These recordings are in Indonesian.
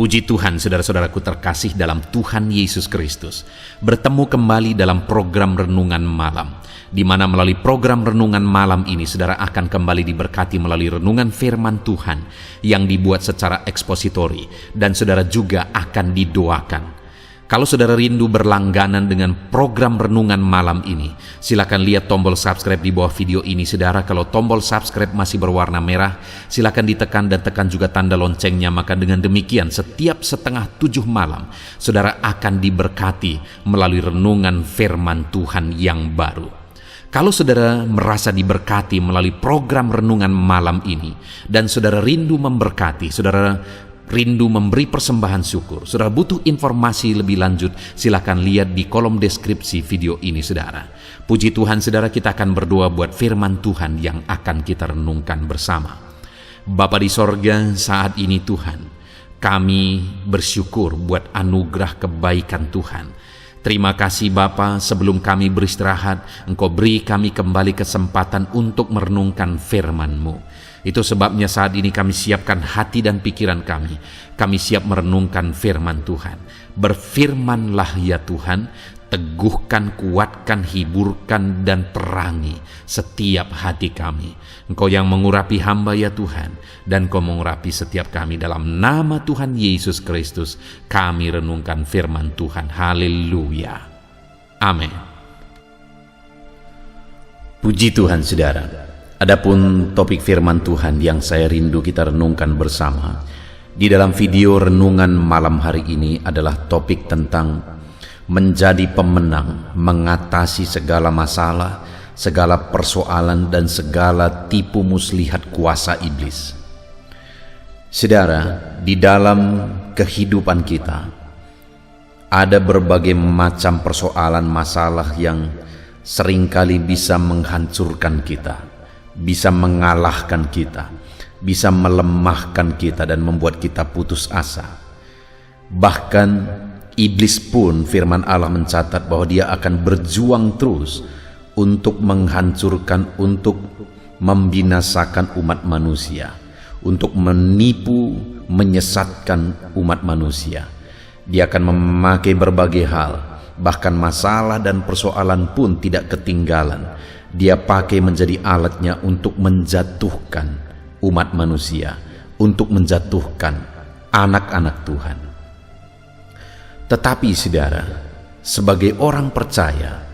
Puji Tuhan, saudara-saudaraku terkasih dalam Tuhan Yesus Kristus. Bertemu kembali dalam program Renungan Malam, di mana melalui program Renungan Malam ini, saudara akan kembali diberkati melalui renungan firman Tuhan yang dibuat secara ekspositori, dan saudara juga akan didoakan. Kalau saudara rindu berlangganan dengan program Renungan Malam ini, silakan lihat tombol subscribe di bawah video ini, saudara. Kalau tombol subscribe masih berwarna merah, silakan ditekan dan tekan juga tanda loncengnya. Maka dengan demikian, setiap 6:30 malam, saudara akan diberkati melalui renungan firman Tuhan yang baru. Kalau saudara merasa diberkati melalui program Renungan Malam ini, dan saudara rindu memberkati, saudara rindu memberi persembahan syukur, saudara butuh informasi lebih lanjut, silakan lihat di kolom deskripsi video ini, saudara. Puji Tuhan, saudara, kita akan berdoa buat firman Tuhan yang akan kita renungkan bersama. Bapa di sorga, saat ini Tuhan, kami bersyukur buat anugerah kebaikan Tuhan. Terima kasih Bapa, sebelum kami beristirahat, Engkau beri kami kembali kesempatan untuk merenungkan firman-Mu. Itu sebabnya saat ini kami siapkan hati dan pikiran kami. Kami siap merenungkan firman Tuhan. Berfirmanlah ya Tuhan, teguhkan, kuatkan, hiburkan, dan perangi setiap hati kami. Engkau yang mengurapi hamba ya Tuhan, dan Engkau mengurapi setiap kami. Dalam nama Tuhan Yesus Kristus, kami renungkan firman Tuhan. Haleluya. Amin. Puji Tuhan, saudara. Adapun topik firman Tuhan yang saya rindu kita renungkan bersama di dalam video renungan malam hari ini adalah topik tentang menjadi pemenang, mengatasi segala masalah, segala persoalan, dan segala tipu muslihat kuasa iblis. Saudara, di dalam kehidupan kita ada berbagai macam persoalan, masalah yang seringkali bisa menghancurkan kita, bisa mengalahkan kita, bisa melemahkan kita dan membuat kita putus asa. Bahkan iblis pun firman Allah mencatat bahwa dia akan berjuang terus untuk menghancurkan, untuk membinasakan umat manusia, untuk menipu, menyesatkan umat manusia. Dia akan memakai berbagai hal, bahkan masalah dan persoalan pun tidak ketinggalan. Dia pakai menjadi alatnya untuk menjatuhkan umat manusia, untuk menjatuhkan anak-anak Tuhan. Tetapi saudara, sebagai orang percaya,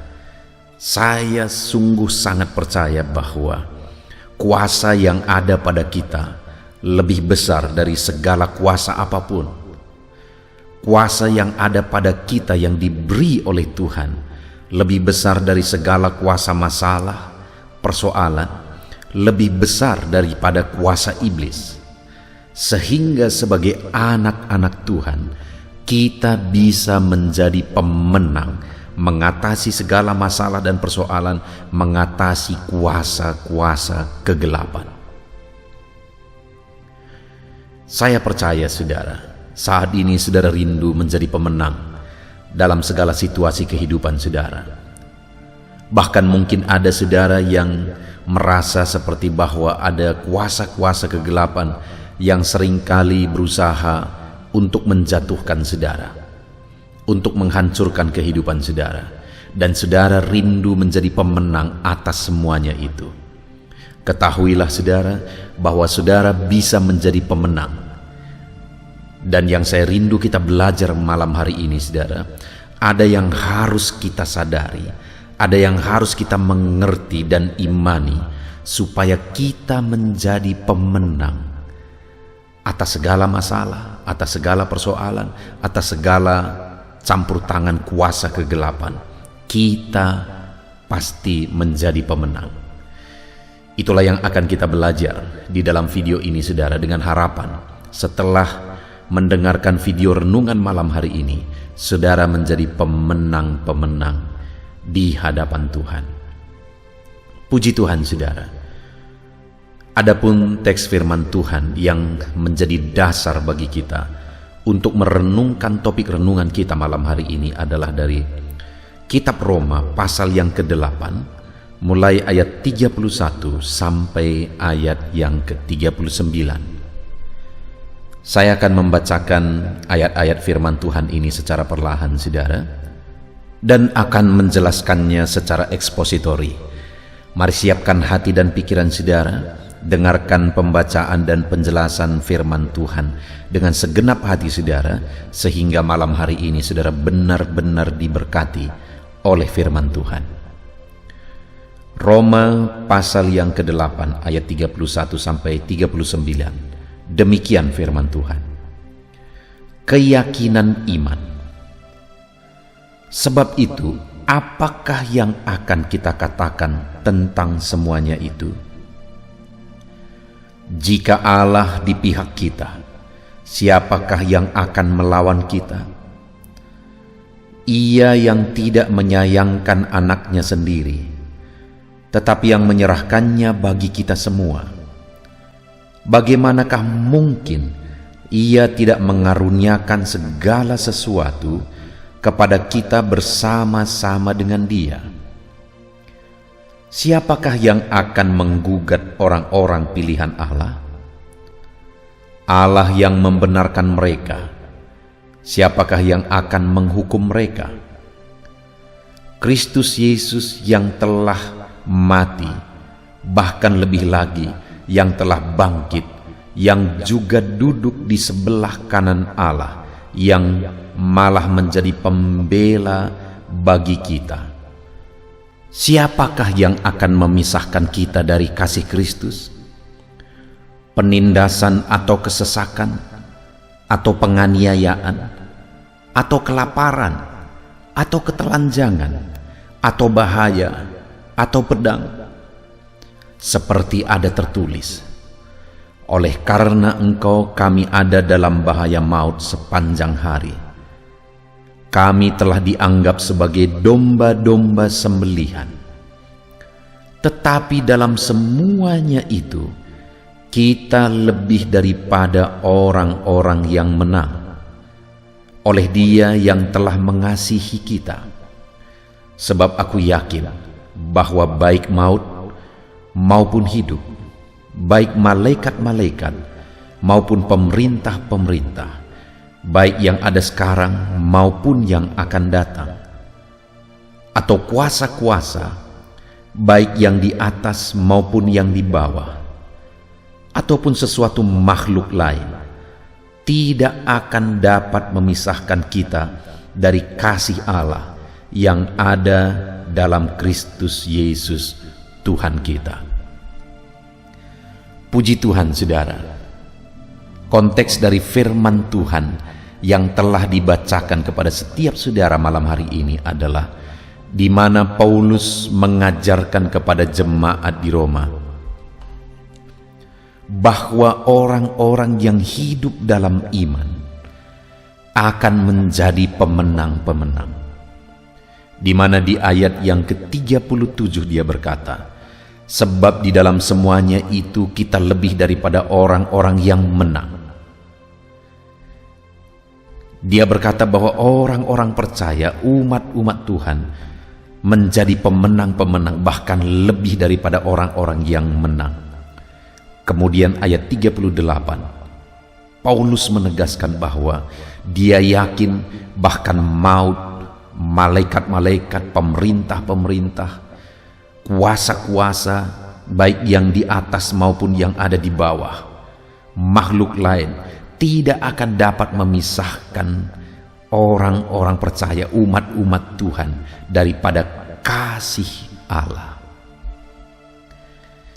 saya sungguh sangat percaya bahwa kuasa yang ada pada kita lebih besar dari segala kuasa apapun. Kuasa yang ada pada kita yang diberi oleh Tuhan lebih besar dari segala kuasa masalah, persoalan, lebih besar daripada kuasa iblis. Sehingga sebagai anak-anak Tuhan, kita bisa menjadi pemenang, mengatasi segala masalah dan persoalan, mengatasi kuasa-kuasa kegelapan. Saya percaya saudara, saat ini saudara rindu menjadi pemenang dalam segala situasi kehidupan saudara. Bahkan mungkin ada saudara yang merasa seperti bahwa ada kuasa-kuasa kegelapan yang seringkali berusaha untuk menjatuhkan saudara, untuk menghancurkan kehidupan saudara, dan saudara rindu menjadi pemenang atas semuanya itu. Ketahuilah saudara bahwa saudara bisa menjadi pemenang. Dan yang saya rindu kita belajar malam hari ini, saudara, ada yang harus kita sadari, ada yang harus kita mengerti dan imani, supaya kita menjadi pemenang atas segala masalah, atas segala persoalan, atas segala campur tangan kuasa kegelapan. Kita pasti menjadi pemenang. Itulah yang akan kita belajar di dalam video ini, saudara, dengan harapan setelah mendengarkan video renungan malam hari ini, saudara menjadi pemenang-pemenang di hadapan Tuhan. Puji Tuhan, saudara. Adapun teks firman Tuhan yang menjadi dasar bagi kita untuk merenungkan topik renungan kita malam hari ini adalah dari Kitab Roma pasal yang ke-8, mulai ayat 31 sampai ayat yang ke-39. Saya akan membacakan ayat-ayat firman Tuhan ini secara perlahan, saudara, dan akan menjelaskannya secara ekspositori. Mari siapkan hati dan pikiran saudara, dengarkan pembacaan dan penjelasan firman Tuhan dengan segenap hati saudara, sehingga malam hari ini saudara benar-benar diberkati oleh firman Tuhan. Roma pasal yang ke-8 ayat 31 sampai 39. Demikian firman Tuhan. Keyakinan iman. Sebab itu, apakah yang akan kita katakan tentang semuanya itu? Jika Allah di pihak kita, siapakah yang akan melawan kita? Ia yang tidak menyayangkan anaknya sendiri, tetapi yang menyerahkannya bagi kita semua, bagaimanakah mungkin Ia tidak mengaruniakan segala sesuatu kepada kita bersama-sama dengan Dia? Siapakah yang akan menggugat orang-orang pilihan Allah? Allah yang membenarkan mereka, siapakah yang akan menghukum mereka? Kristus Yesus yang telah mati, bahkan lebih lagi yang telah bangkit, yang juga duduk di sebelah kanan Allah, yang malah menjadi pembela bagi kita. Siapakah yang akan memisahkan kita dari kasih Kristus? Penindasan atau kesesakan, atau penganiayaan, atau kelaparan, atau ketelanjangan, atau bahaya, atau pedang? Seperti ada tertulis, oleh karena engkau kami ada dalam bahaya maut sepanjang hari. Kami telah dianggap sebagai domba-domba sembelihan. Tetapi dalam semuanya itu, kita lebih daripada orang-orang yang menang, oleh Dia yang telah mengasihi kita. Sebab aku yakin bahwa baik maut maupun hidup, baik malaikat-malaikat maupun pemerintah-pemerintah, baik yang ada sekarang maupun yang akan datang, atau kuasa-kuasa, baik yang di atas maupun yang di bawah, ataupun sesuatu makhluk lain, tidak akan dapat memisahkan kita dari kasih Allah yang ada dalam Kristus Yesus Tuhan kita. Puji Tuhan, saudara. Konteks dari firman Tuhan yang telah dibacakan kepada setiap saudara malam hari ini adalah di mana Paulus mengajarkan kepada jemaat di Roma bahwa orang-orang yang hidup dalam iman akan menjadi pemenang-pemenang. Di mana di ayat yang ke-37 dia berkata, sebab di dalam semuanya itu kita lebih daripada orang-orang yang menang. Dia berkata bahwa orang-orang percaya, umat-umat Tuhan, menjadi pemenang-pemenang, bahkan lebih daripada orang-orang yang menang. Kemudian ayat 38, Paulus menegaskan bahwa dia yakin bahkan maut, malaikat-malaikat, pemerintah-pemerintah, kuasa-kuasa, baik yang di atas maupun yang ada di bawah, makhluk lain, tidak akan dapat memisahkan orang-orang percaya, umat-umat Tuhan, daripada kasih Allah.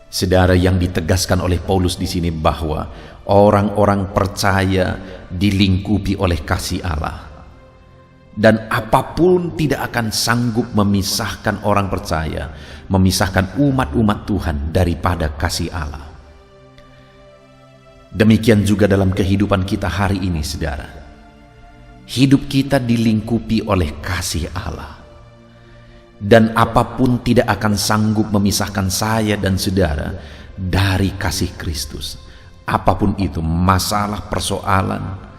Saudara, yang ditegaskan oleh Paulus di sini bahwa orang-orang percaya dilingkupi oleh kasih Allah, dan apapun tidak akan sanggup memisahkan orang percaya, memisahkan umat-umat Tuhan daripada kasih Allah. Demikian juga dalam kehidupan kita hari ini, saudara. Hidup kita dilingkupi oleh kasih Allah, dan apapun tidak akan sanggup memisahkan saya dan saudara dari kasih Kristus. Apapun itu, masalah, persoalan,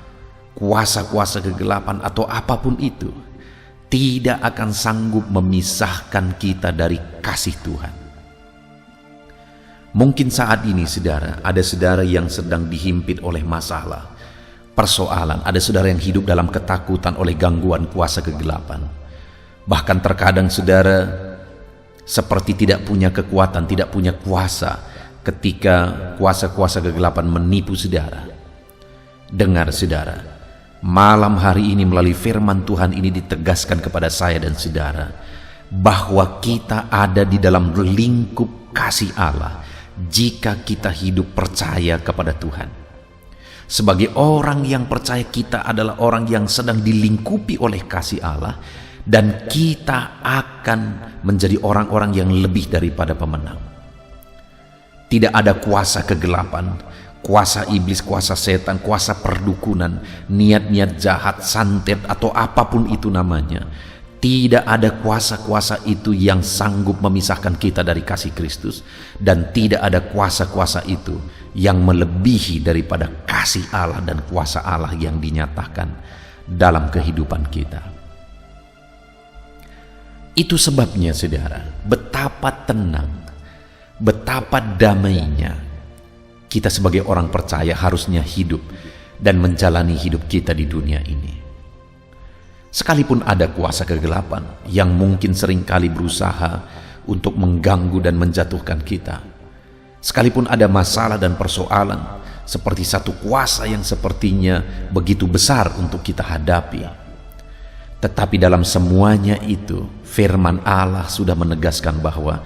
kuasa-kuasa kegelapan, atau apapun itu, tidak akan sanggup memisahkan kita dari kasih Tuhan. Mungkin saat ini, saudara, ada saudara yang sedang dihimpit oleh masalah, persoalan, ada saudara yang hidup dalam ketakutan oleh gangguan kuasa kegelapan. Bahkan terkadang saudara seperti tidak punya kekuatan, tidak punya kuasa ketika kuasa-kuasa kegelapan menipu saudara. Dengar saudara, malam hari ini melalui firman Tuhan ini ditegaskan kepada saya dan saudara bahwa kita ada di dalam lingkup kasih Allah jika kita hidup percaya kepada Tuhan. Sebagai orang yang percaya, kita adalah orang yang sedang dilingkupi oleh kasih Allah, dan kita akan menjadi orang-orang yang lebih daripada pemenang. Tidak ada kuasa kegelapan, kuasa iblis, kuasa setan, kuasa perdukunan, niat-niat jahat, santet, atau apapun itu namanya. Tidak ada kuasa-kuasa itu yang sanggup memisahkan kita dari kasih Kristus, dan tidak ada kuasa-kuasa itu yang melebihi daripada kasih Allah dan kuasa Allah yang dinyatakan dalam kehidupan kita. Itu sebabnya saudara, betapa tenang, betapa damainya kita sebagai orang percaya harusnya hidup dan menjalani hidup kita di dunia ini. Sekalipun ada kuasa kegelapan yang mungkin seringkali berusaha untuk mengganggu dan menjatuhkan kita, sekalipun ada masalah dan persoalan seperti satu kuasa yang sepertinya begitu besar untuk kita hadapi, tetapi dalam semuanya itu firman Allah sudah menegaskan bahwa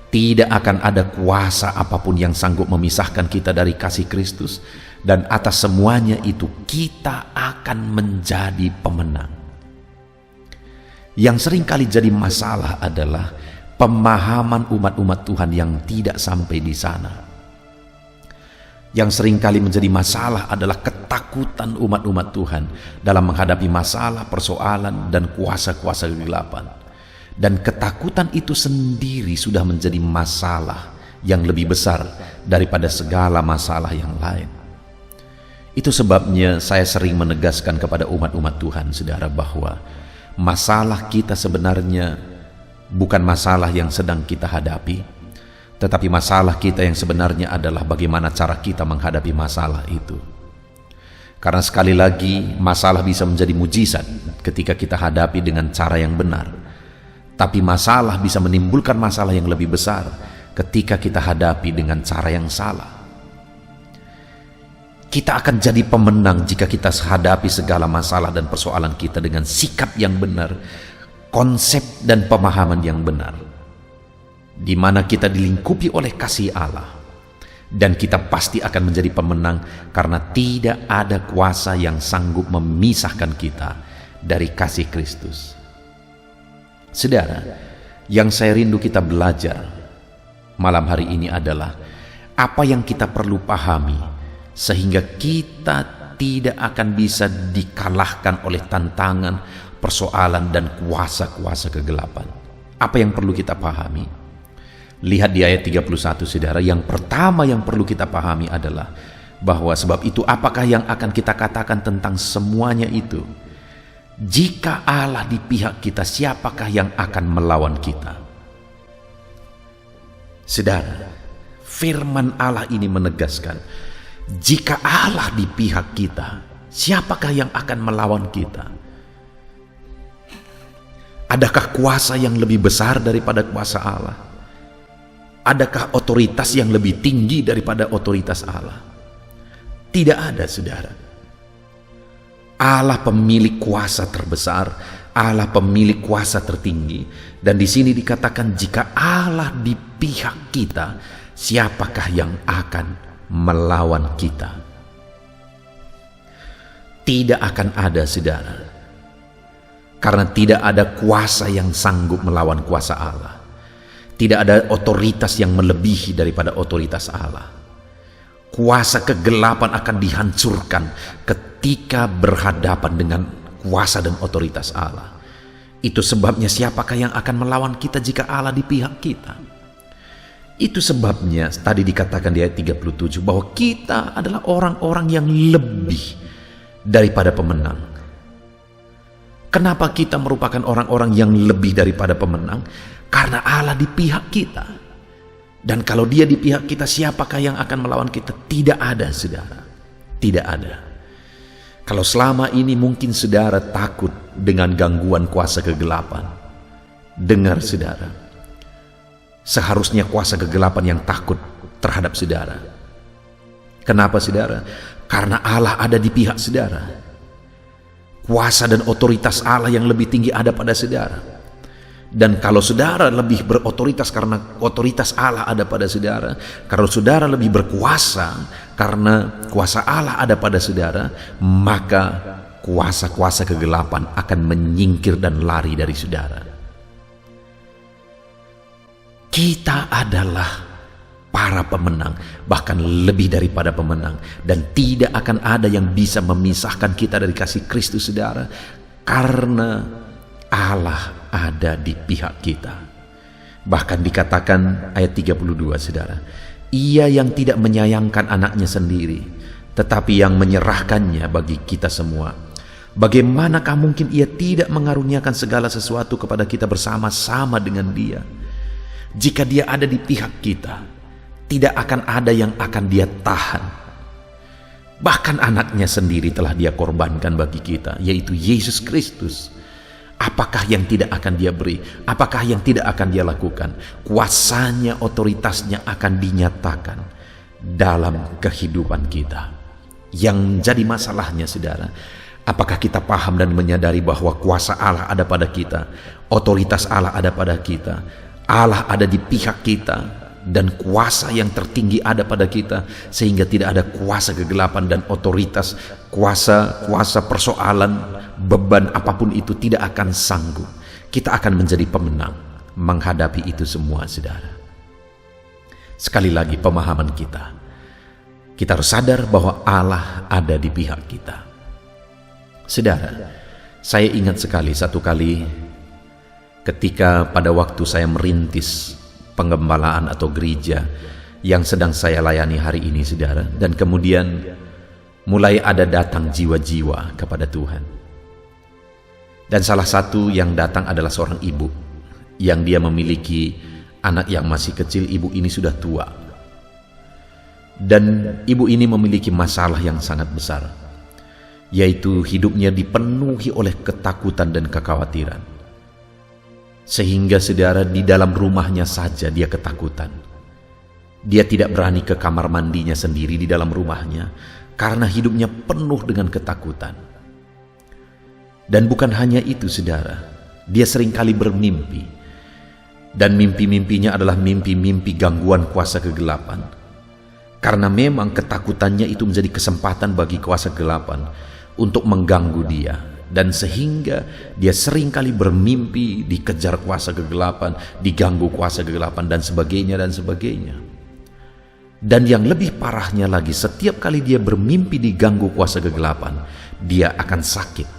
tidak akan ada kuasa apapun yang sanggup memisahkan kita dari kasih Kristus, dan atas semuanya itu kita akan menjadi pemenang. Yang seringkali jadi masalah adalah pemahaman umat-umat Tuhan yang tidak sampai di sana. Yang seringkali menjadi masalah adalah ketakutan umat-umat Tuhan dalam menghadapi masalah, persoalan, dan kuasa-kuasa kegelapan. Dan ketakutan itu sendiri sudah menjadi masalah yang lebih besar daripada segala masalah yang lain. Itu sebabnya saya sering menegaskan kepada umat-umat Tuhan, saudara, bahwa masalah kita sebenarnya bukan masalah yang sedang kita hadapi, tetapi masalah kita yang sebenarnya adalah bagaimana cara kita menghadapi masalah itu. Karena sekali lagi, masalah bisa menjadi mujizat ketika kita hadapi dengan cara yang benar, tapi masalah bisa menimbulkan masalah yang lebih besar ketika kita hadapi dengan cara yang salah. Kita akan jadi pemenang jika kita hadapi segala masalah dan persoalan kita dengan sikap yang benar, konsep dan pemahaman yang benar, di mana kita dilingkupi oleh kasih Allah, dan kita pasti akan menjadi pemenang karena tidak ada kuasa yang sanggup memisahkan kita dari kasih Kristus. Saudara, yang saya rindu kita belajar malam hari ini adalah apa yang kita perlu pahami sehingga kita tidak akan bisa dikalahkan oleh tantangan, persoalan, dan kuasa-kuasa kegelapan. Apa yang perlu kita pahami? Lihat di ayat 31, saudara. Yang pertama yang perlu kita pahami adalah bahwa sebab itu apakah yang akan kita katakan tentang semuanya itu? Jika Allah di pihak kita, siapakah yang akan melawan kita? Saudara, firman Allah ini menegaskan, jika Allah di pihak kita, siapakah yang akan melawan kita? Adakah kuasa yang lebih besar daripada kuasa Allah? Adakah otoritas yang lebih tinggi daripada otoritas Allah? Tidak ada, saudara. Allah pemilik kuasa terbesar, Allah pemilik kuasa tertinggi. Dan di sini dikatakan jika Allah di pihak kita, siapakah yang akan melawan kita? Tidak akan ada, saudara, karena tidak ada kuasa yang sanggup melawan kuasa Allah. Tidak ada otoritas yang melebihi daripada otoritas Allah. Kuasa kegelapan akan dihancurkan ketika berhadapan dengan kuasa dan otoritas Allah. Itu sebabnya siapakah yang akan melawan kita jika Allah di pihak kita? Itu sebabnya tadi dikatakan di ayat 37 bahwa kita adalah orang-orang yang lebih daripada pemenang. Kenapa kita merupakan orang-orang yang lebih daripada pemenang? Karena Allah di pihak kita. Dan kalau Dia di pihak kita, siapakah yang akan melawan kita? Tidak ada, saudara. Tidak ada. Kalau selama ini mungkin saudara takut dengan gangguan kuasa kegelapan, dengar saudara, seharusnya kuasa kegelapan yang takut terhadap saudara. Kenapa saudara? Karena Allah ada di pihak saudara. Kuasa dan otoritas Allah yang lebih tinggi ada pada saudara. Dan kalau saudara lebih berotoritas karena otoritas Allah ada pada saudara, kalau saudara lebih berkuasa karena kuasa Allah ada pada saudara, maka kuasa-kuasa kegelapan akan menyingkir dan lari dari saudara. Kita adalah para pemenang, bahkan lebih daripada pemenang, dan tidak akan ada yang bisa memisahkan kita dari kasih Kristus saudara, karena Allah ada di pihak kita. Bahkan dikatakan ayat 32 saudara, Ia yang tidak menyayangkan anaknya sendiri, tetapi yang menyerahkannya bagi kita semua, bagaimanakah mungkin Ia tidak mengaruniakan segala sesuatu kepada kita bersama-sama dengan Dia? Jika Dia ada di pihak kita, tidak akan ada yang akan Dia tahan. Bahkan anaknya sendiri telah Dia korbankan bagi kita, yaitu Yesus Kristus. Apakah yang tidak akan Dia beri? Apakah yang tidak akan Dia lakukan? Kuasanya, otoritasnya akan dinyatakan dalam kehidupan kita. Yang jadi masalahnya saudara, apakah kita paham dan menyadari bahwa kuasa Allah ada pada kita, otoritas Allah ada pada kita, Allah ada di pihak kita, dan kuasa yang tertinggi ada pada kita, sehingga tidak ada kuasa kegelapan dan otoritas, kuasa persoalan, beban apapun itu tidak akan sanggup. Kita akan menjadi pemenang menghadapi itu semua saudara. Sekali lagi pemahaman kita harus sadar bahwa Allah ada di pihak kita. Saudara, saya ingat sekali satu kali ketika pada waktu saya merintis penggembalaan atau gereja yang sedang saya layani hari ini saudara, dan kemudian mulai ada datang jiwa-jiwa kepada Tuhan. Dan salah satu yang datang adalah seorang ibu yang dia memiliki anak yang masih kecil. Ibu ini sudah tua, dan ibu ini memiliki masalah yang sangat besar, yaitu hidupnya dipenuhi oleh ketakutan dan kekhawatiran. Sehingga saudara, di dalam rumahnya saja dia ketakutan. Dia tidak berani ke kamar mandinya sendiri di dalam rumahnya karena hidupnya penuh dengan ketakutan. Dan bukan hanya itu saudara, dia seringkali bermimpi, dan mimpi-mimpinya adalah mimpi-mimpi gangguan kuasa kegelapan. Karena memang ketakutannya itu menjadi kesempatan bagi kuasa kegelapan untuk mengganggu dia, dan sehingga dia seringkali bermimpi dikejar kuasa kegelapan, diganggu kuasa kegelapan, dan sebagainya dan sebagainya. Dan yang lebih parahnya lagi, setiap kali dia bermimpi diganggu kuasa kegelapan, dia akan sakit.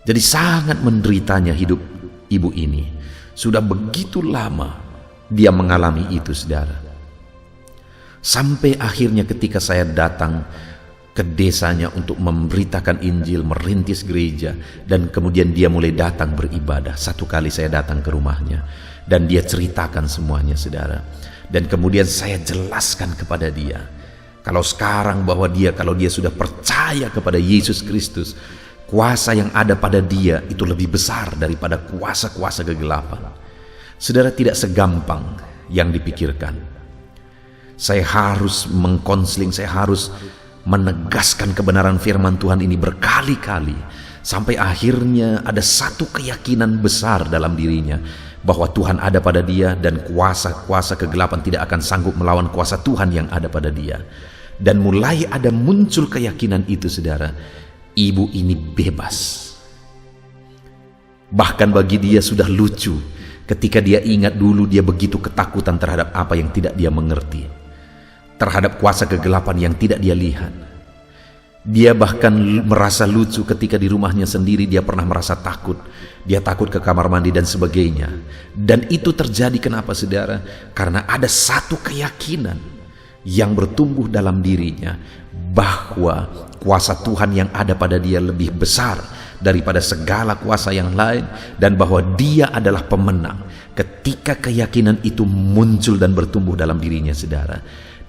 Jadi sangat menderitanya hidup ibu ini. Sudah begitu lama dia mengalami itu saudara. Sampai akhirnya ketika saya datang ke desanya untuk memberitakan Injil, merintis gereja, dan kemudian dia mulai datang beribadah. Satu kali saya datang ke rumahnya dan dia ceritakan semuanya saudara. Dan kemudian saya jelaskan kepada dia kalau sekarang bahwa kalau dia sudah percaya kepada Yesus Kristus, kuasa yang ada pada dia itu lebih besar daripada kuasa-kuasa kegelapan. Saudara, tidak segampang yang dipikirkan. Saya harus mengkonseling, saya harus menegaskan kebenaran firman Tuhan ini berkali-kali, sampai akhirnya ada satu keyakinan besar dalam dirinya bahwa Tuhan ada pada dia, dan kuasa-kuasa kegelapan tidak akan sanggup melawan kuasa Tuhan yang ada pada dia. Dan mulai ada muncul keyakinan itu saudara, ibu ini bebas. Bahkan bagi dia sudah lucu ketika dia ingat dulu dia begitu ketakutan terhadap apa yang tidak dia mengerti, terhadap kuasa kegelapan yang tidak dia lihat. Dia bahkan merasa lucu ketika di rumahnya sendiri dia pernah merasa takut. Dia takut ke kamar mandi dan sebagainya. Dan itu terjadi kenapa saudara? Karena ada satu keyakinan yang bertumbuh dalam dirinya bahwa kuasa Tuhan yang ada pada dia lebih besar daripada segala kuasa yang lain, dan bahwa dia adalah pemenang. Ketika keyakinan itu muncul dan bertumbuh dalam dirinya saudara,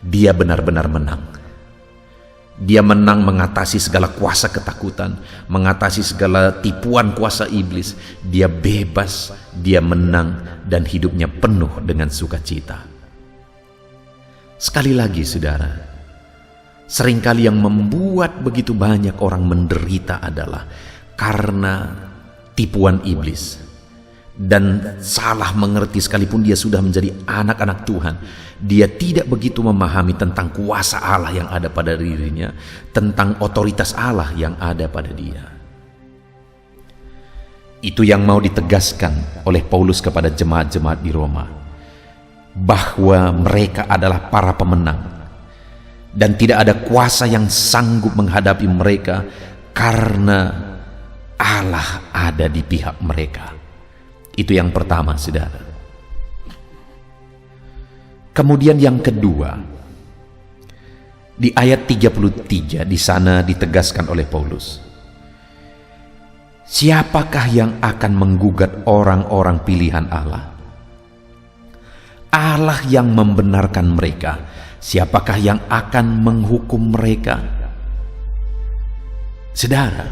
dia benar-benar menang. Dia menang mengatasi segala kuasa ketakutan, mengatasi segala tipuan kuasa iblis. Dia bebas, dia menang, dan hidupnya penuh dengan sukacita. Sekali lagi saudara, seringkali yang membuat begitu banyak orang menderita adalah karena tipuan iblis. Dan salah mengerti sekalipun dia sudah menjadi anak-anak Tuhan, dia tidak begitu memahami tentang kuasa Allah yang ada pada dirinya, tentang otoritas Allah yang ada pada dia. Itu yang mau ditegaskan oleh Paulus kepada jemaat-jemaat di Roma, bahwa mereka adalah para pemenang dan tidak ada kuasa yang sanggup menghadapi mereka karena Allah ada di pihak mereka. Itu yang pertama, saudara. Kemudian yang kedua, di ayat 33 di sana ditegaskan oleh Paulus, siapakah yang akan menggugat orang-orang pilihan Allah? Allah yang membenarkan mereka. Siapakah yang akan menghukum mereka? Saudara,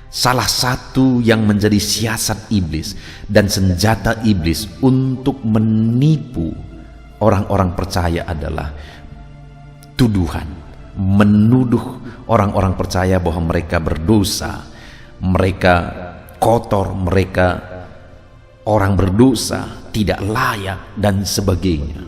salah satu yang menjadi siasat iblis dan senjata iblis untuk menipu orang-orang percaya adalah tuduhan, menuduh orang-orang percaya bahwa mereka berdosa, mereka kotor, mereka orang berdosa, tidak layak, dan sebagainya.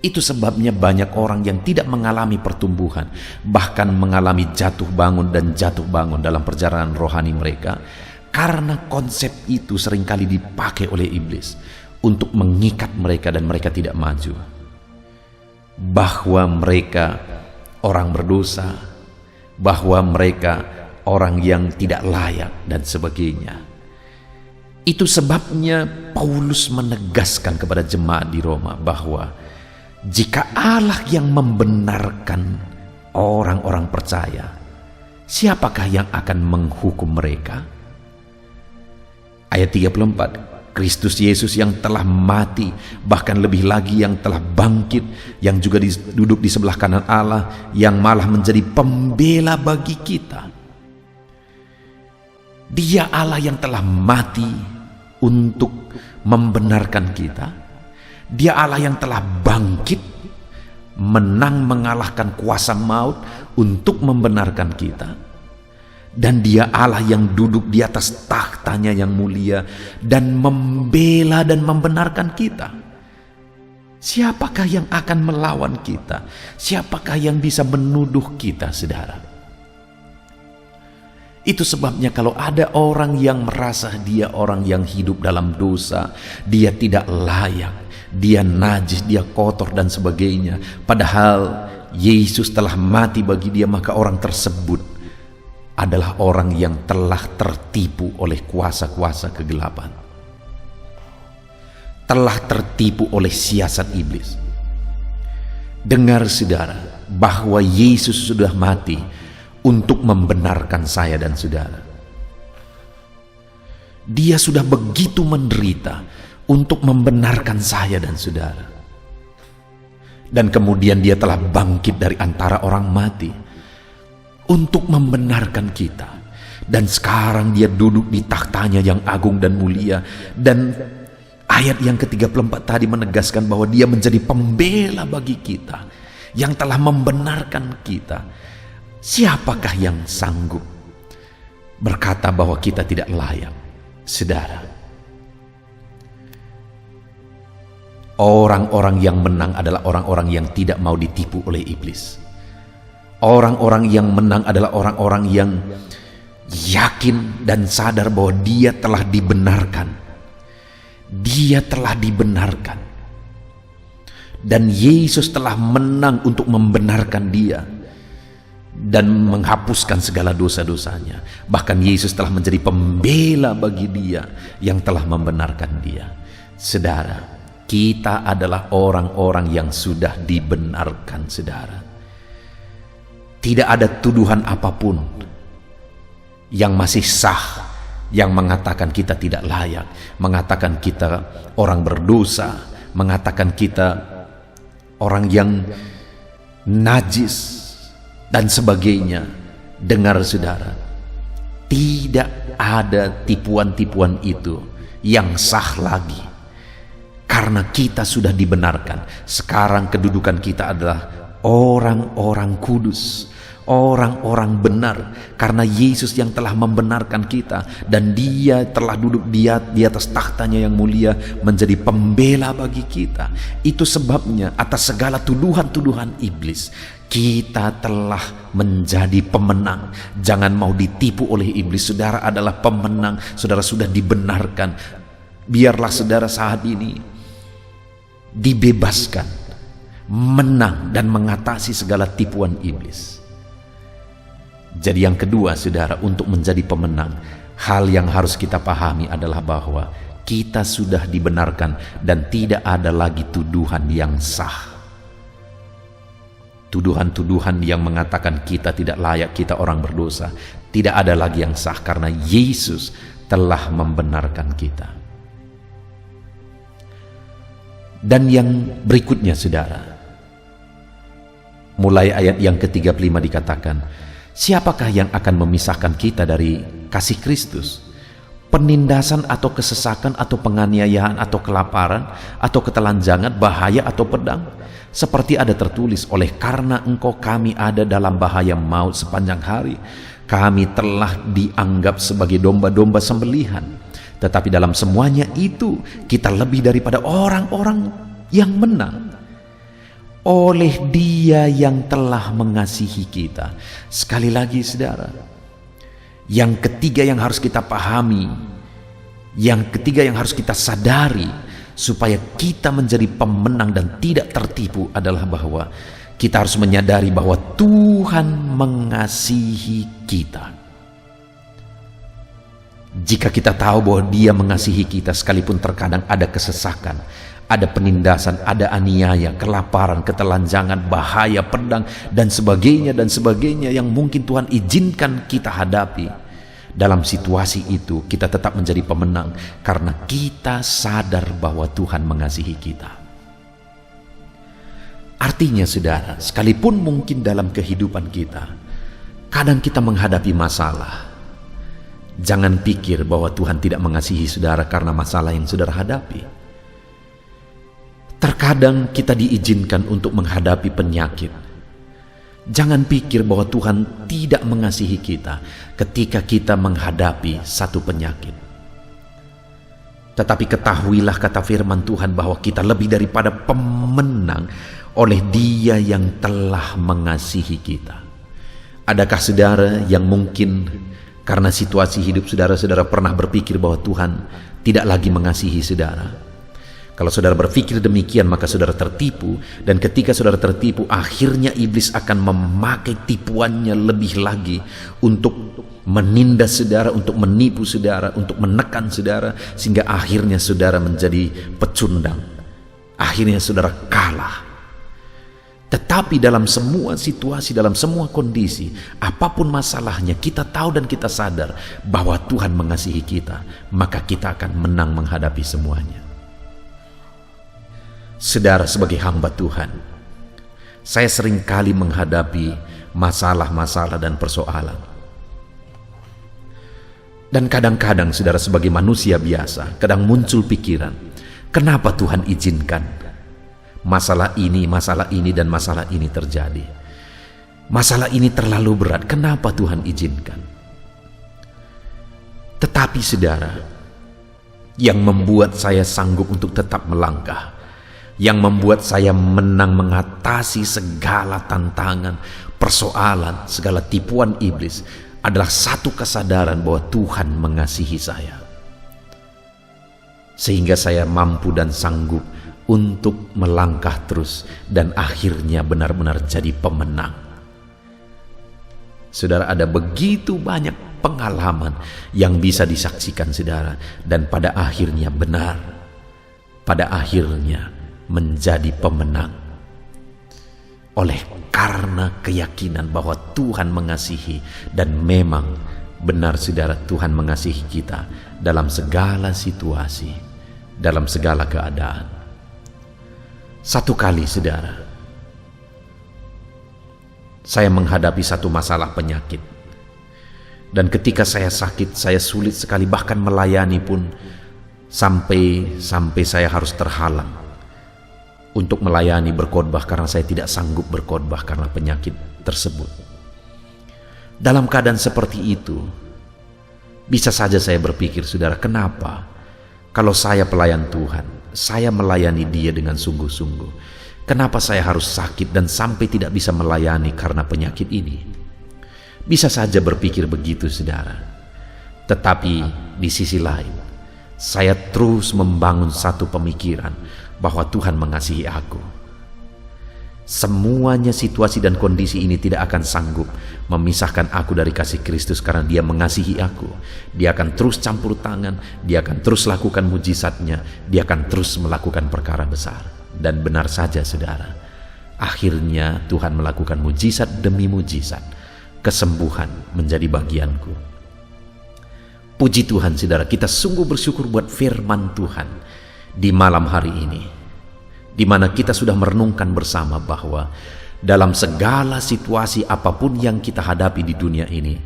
Itu sebabnya banyak orang yang tidak mengalami pertumbuhan, bahkan mengalami jatuh bangun dan jatuh bangun dalam perjalanan rohani mereka, karena konsep itu seringkali dipakai oleh iblis untuk mengikat mereka dan mereka tidak maju. Bahwa mereka orang berdosa, bahwa mereka orang yang tidak layak dan sebagainya. Itu sebabnya Paulus menegaskan kepada jemaat di Roma bahwa jika Allah yang membenarkan orang-orang percaya, siapakah yang akan menghukum mereka? Ayat 34, Kristus Yesus yang telah mati, bahkan lebih lagi yang telah bangkit, yang juga duduk di sebelah kanan Allah, yang malah menjadi pembela bagi kita. Dia Allah yang telah mati untuk membenarkan kita. Dia Allah yang telah bangkit, menang mengalahkan kuasa maut untuk membenarkan kita. Dan dia Allah yang duduk di atas takhtanya yang mulia dan membela dan membenarkan kita. Siapakah yang akan melawan kita? Siapakah yang bisa menuduh kita, saudara? Itu sebabnya kalau ada orang yang merasa dia orang yang hidup dalam dosa, dia tidak layak, dia najis, dia kotor dan sebagainya, padahal Yesus telah mati bagi dia, maka orang tersebut adalah orang yang telah tertipu oleh kuasa-kuasa kegelapan, telah tertipu oleh siasat iblis. Dengar saudara, bahwa Yesus sudah mati untuk membenarkan saya dan saudara. Dia sudah begitu menderita untuk membenarkan saya dan saudara. Dan kemudian dia telah bangkit dari antara orang mati untuk membenarkan kita. Dan sekarang dia duduk di takhtanya yang agung dan mulia. Dan ayat yang ke-34 tadi menegaskan bahwa dia menjadi pembela bagi kita, yang telah membenarkan kita. Siapakah yang sanggup berkata bahwa kita tidak layak, saudara? Orang-orang yang menang adalah orang-orang yang tidak mau ditipu oleh iblis. Orang-orang yang menang adalah orang-orang yang yakin dan sadar bahwa dia telah dibenarkan. Dia telah dibenarkan. Dan Yesus telah menang untuk membenarkan dia dan menghapuskan segala dosa-dosanya. Bahkan Yesus telah menjadi pembela bagi dia yang telah membenarkan dia. Saudara, kita adalah orang-orang yang sudah dibenarkan, saudara. Tidak ada tuduhan apapun yang masih sah yang mengatakan kita tidak layak, mengatakan kita orang berdosa, mengatakan kita orang yang najis, dan sebagainya. Dengar saudara, tidak ada tipuan-tipuan itu yang sah lagi, karena kita sudah dibenarkan. Sekarang kedudukan kita adalah orang-orang kudus, orang-orang benar, karena Yesus yang telah membenarkan kita, dan Dia telah duduk di atas tahtanya yang mulia menjadi pembela bagi kita. Itu sebabnya atas segala tuduhan-tuduhan iblis, kita telah menjadi pemenang. Jangan mau ditipu oleh iblis. Saudara adalah pemenang, saudara sudah dibenarkan. Biarlah saudara saat ini dibebaskan, menang dan mengatasi segala tipuan iblis. Jadi yang kedua saudara, untuk menjadi pemenang, hal yang harus kita pahami adalah bahwa kita sudah dibenarkan dan tidak ada lagi tuduhan yang sah. Tuduhan-tuduhan yang mengatakan kita tidak layak, kita orang berdosa, tidak ada lagi yang sah, karena Yesus telah membenarkan kita. Dan yang berikutnya saudara, mulai ayat yang ke-35 dikatakan, siapakah yang akan memisahkan kita dari kasih Kristus? Penindasan atau kesesakan atau penganiayaan atau kelaparan atau ketelanjangan, bahaya atau pedang? Seperti ada tertulis, oleh karena engkau kami ada dalam bahaya maut sepanjang hari. Kami telah dianggap sebagai domba-domba sembelihan. Tetapi dalam semuanya itu kita lebih daripada orang-orang yang menang, oleh Dia yang telah mengasihi kita. Sekali lagi saudara, yang ketiga yang harus kita pahami, yang ketiga yang harus kita sadari supaya kita menjadi pemenang dan tidak tertipu adalah bahwa kita harus menyadari bahwa Tuhan mengasihi kita. Jika kita tahu bahwa Dia mengasihi kita, sekalipun terkadang ada kesesakan, ada penindasan, ada aniaya, kelaparan, ketelanjangan, bahaya, pedang, dan sebagainya yang mungkin Tuhan izinkan kita hadapi, dalam situasi itu kita tetap menjadi pemenang karena kita sadar bahwa Tuhan mengasihi kita. Artinya saudara, sekalipun mungkin dalam kehidupan kita kadang kita menghadapi masalah, jangan pikir bahwa Tuhan tidak mengasihi saudara karena masalah yang saudara hadapi. Terkadang kita diizinkan untuk menghadapi penyakit. Jangan pikir bahwa Tuhan tidak mengasihi kita ketika kita menghadapi satu penyakit. Tetapi ketahuilah kata firman Tuhan bahwa kita lebih daripada pemenang oleh Dia yang telah mengasihi kita. Adakah saudara yang mungkin karena situasi hidup saudara pernah berpikir bahwa Tuhan tidak lagi mengasihi saudara? Kalau saudara berpikir demikian, maka saudara tertipu, dan ketika saudara tertipu, akhirnya iblis akan memakai tipuannya lebih lagi untuk menindas saudara, untuk menipu saudara, untuk menekan saudara, sehingga akhirnya saudara menjadi pecundang. Akhirnya saudara kalah. Tetapi dalam semua situasi, dalam semua kondisi, apapun masalahnya, kita tahu dan kita sadar bahwa Tuhan mengasihi kita, maka kita akan menang menghadapi semuanya. Saudara, sebagai hamba Tuhan, saya seringkali menghadapi masalah-masalah dan persoalan. Dan kadang-kadang saudara, sebagai manusia biasa, kadang muncul pikiran, kenapa Tuhan izinkan masalah ini, dan masalah ini terjadi? Masalah ini terlalu berat, kenapa Tuhan izinkan? Tetapi saudara, yang membuat saya sanggup untuk tetap melangkah, yang membuat saya menang mengatasi segala tantangan, persoalan, segala tipuan iblis adalah satu kesadaran bahwa Tuhan mengasihi saya. Sehingga saya mampu dan sanggup untuk melangkah terus dan akhirnya benar-benar jadi pemenang. Saudara, ada begitu banyak pengalaman yang bisa disaksikan saudara, dan pada akhirnya benar, pada akhirnya menjadi pemenang oleh karena keyakinan bahwa Tuhan mengasihi. Dan memang benar saudara, Tuhan mengasihi kita dalam segala situasi, dalam segala keadaan. Satu kali saudara, saya menghadapi satu masalah penyakit. Dan ketika saya sakit, saya sulit sekali, bahkan melayani pun sampai saya harus terhalang untuk melayani berkhotbah karena saya tidak sanggup berkhotbah karena penyakit tersebut. Dalam keadaan seperti itu, bisa saja saya berpikir, saudara, kenapa kalau saya pelayan Tuhan, saya melayani Dia dengan sungguh-sungguh, kenapa saya harus sakit dan sampai tidak bisa melayani karena penyakit ini? Bisa saja berpikir begitu, saudara. Tetapi di sisi lain, saya terus membangun satu pemikiran bahwa Tuhan mengasihi aku. Semuanya situasi dan kondisi ini tidak akan sanggup memisahkan aku dari kasih Kristus karena Dia mengasihi aku. Dia akan terus campur tangan, Dia akan terus lakukan mujizatnya, Dia akan terus melakukan perkara besar. Dan benar saja, saudara, akhirnya Tuhan melakukan mujizat demi mujizat. Kesembuhan menjadi bagianku. Puji Tuhan, saudara, kita sungguh bersyukur buat firman Tuhan di malam hari ini, di mana kita sudah merenungkan bersama bahwa dalam segala situasi apapun yang kita hadapi di dunia ini,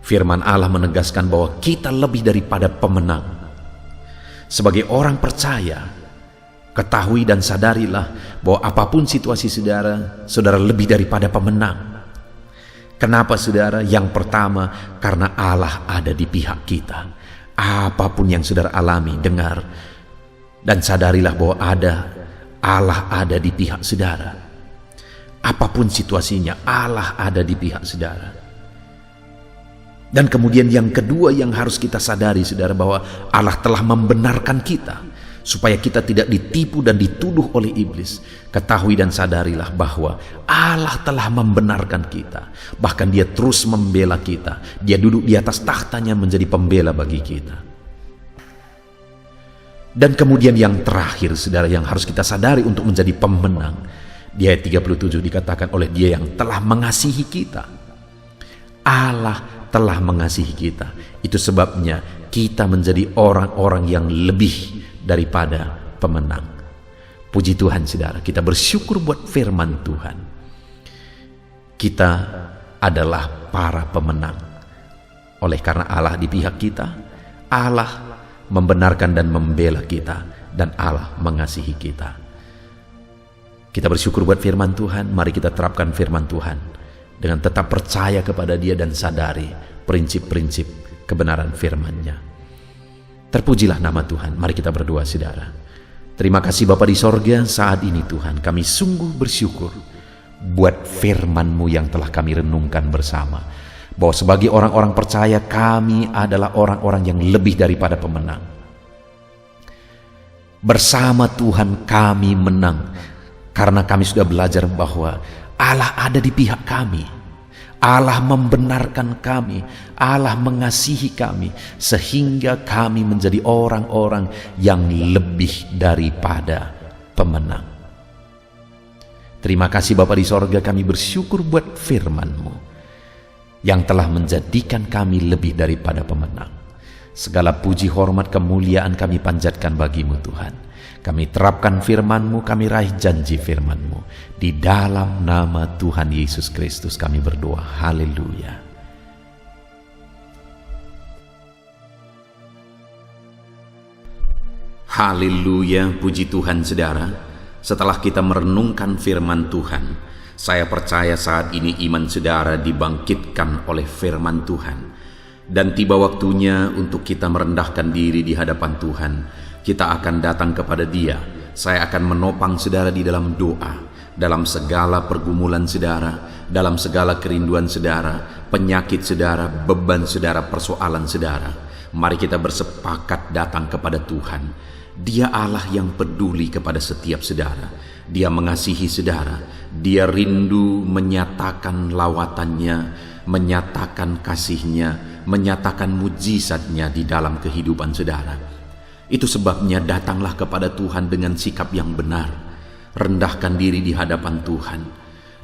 firman Allah menegaskan bahwa kita lebih daripada pemenang. Sebagai orang percaya, ketahui dan sadarilah bahwa apapun situasi saudara, saudara lebih daripada pemenang. Kenapa, saudara? Yang pertama, karena Allah ada di pihak kita. Apapun yang saudara alami, dengar dan sadarilah bahwa Allah ada di pihak saudara. Apapun situasinya, Allah ada di pihak saudara. Dan kemudian yang kedua yang harus kita sadari, saudara, bahwa Allah telah membenarkan kita supaya kita tidak ditipu dan dituduh oleh iblis. Ketahui dan sadarilah bahwa Allah telah membenarkan kita. Bahkan Dia terus membela kita. Dia duduk di atas tahtanya menjadi pembela bagi kita. Dan kemudian yang terakhir, saudara, yang harus kita sadari untuk menjadi pemenang, di ayat 37 dikatakan oleh Dia yang telah mengasihi kita. Allah telah mengasihi kita. Itu sebabnya kita menjadi orang-orang yang lebih daripada pemenang. Puji Tuhan, saudara, kita bersyukur buat firman Tuhan. Kita adalah para pemenang. Oleh karena Allah di pihak kita, Allah membenarkan dan membela kita, dan Allah mengasihi kita. Kita bersyukur buat firman Tuhan. Mari kita terapkan firman Tuhan dengan tetap percaya kepada Dia dan sadari prinsip-prinsip kebenaran firman-Nya. Terpujilah nama Tuhan. Mari kita berdoa, saudara. Terima kasih Bapa di sorga, saat ini Tuhan kami sungguh bersyukur buat firman-Mu yang telah kami renungkan bersama. Bahwa sebagai orang-orang percaya kami adalah orang-orang yang lebih daripada pemenang. Bersama Tuhan kami menang. Karena kami sudah belajar bahwa Allah ada di pihak kami. Allah membenarkan kami, Allah mengasihi kami, sehingga kami menjadi orang-orang yang lebih daripada pemenang. Terima kasih Bapa di sorga, kami bersyukur buat firman-Mu yang telah menjadikan kami lebih daripada pemenang. Segala puji, hormat, kemuliaan kami panjatkan bagi-Mu Tuhan. Kami terapkan firman-Mu, kami raih janji firman-Mu. Di dalam nama Tuhan Yesus Kristus kami berdoa. Haleluya. Haleluya, puji Tuhan, saudara. Setelah kita merenungkan firman Tuhan, saya percaya saat ini iman saudara dibangkitkan oleh firman Tuhan. Dan tiba waktunya untuk kita merendahkan diri di hadapan Tuhan. Kita akan datang kepada Dia. Saya akan menopang saudara di dalam doa, dalam segala pergumulan saudara, dalam segala kerinduan saudara, penyakit saudara, beban saudara, persoalan saudara. Mari kita bersepakat datang kepada Tuhan. Dia Allah yang peduli kepada setiap saudara. Dia mengasihi saudara. Dia rindu menyatakan lawatannya, menyatakan kasihnya, menyatakan mujizatnya di dalam kehidupan saudara. Itu sebabnya datanglah kepada Tuhan dengan sikap yang benar. Rendahkan diri di hadapan Tuhan.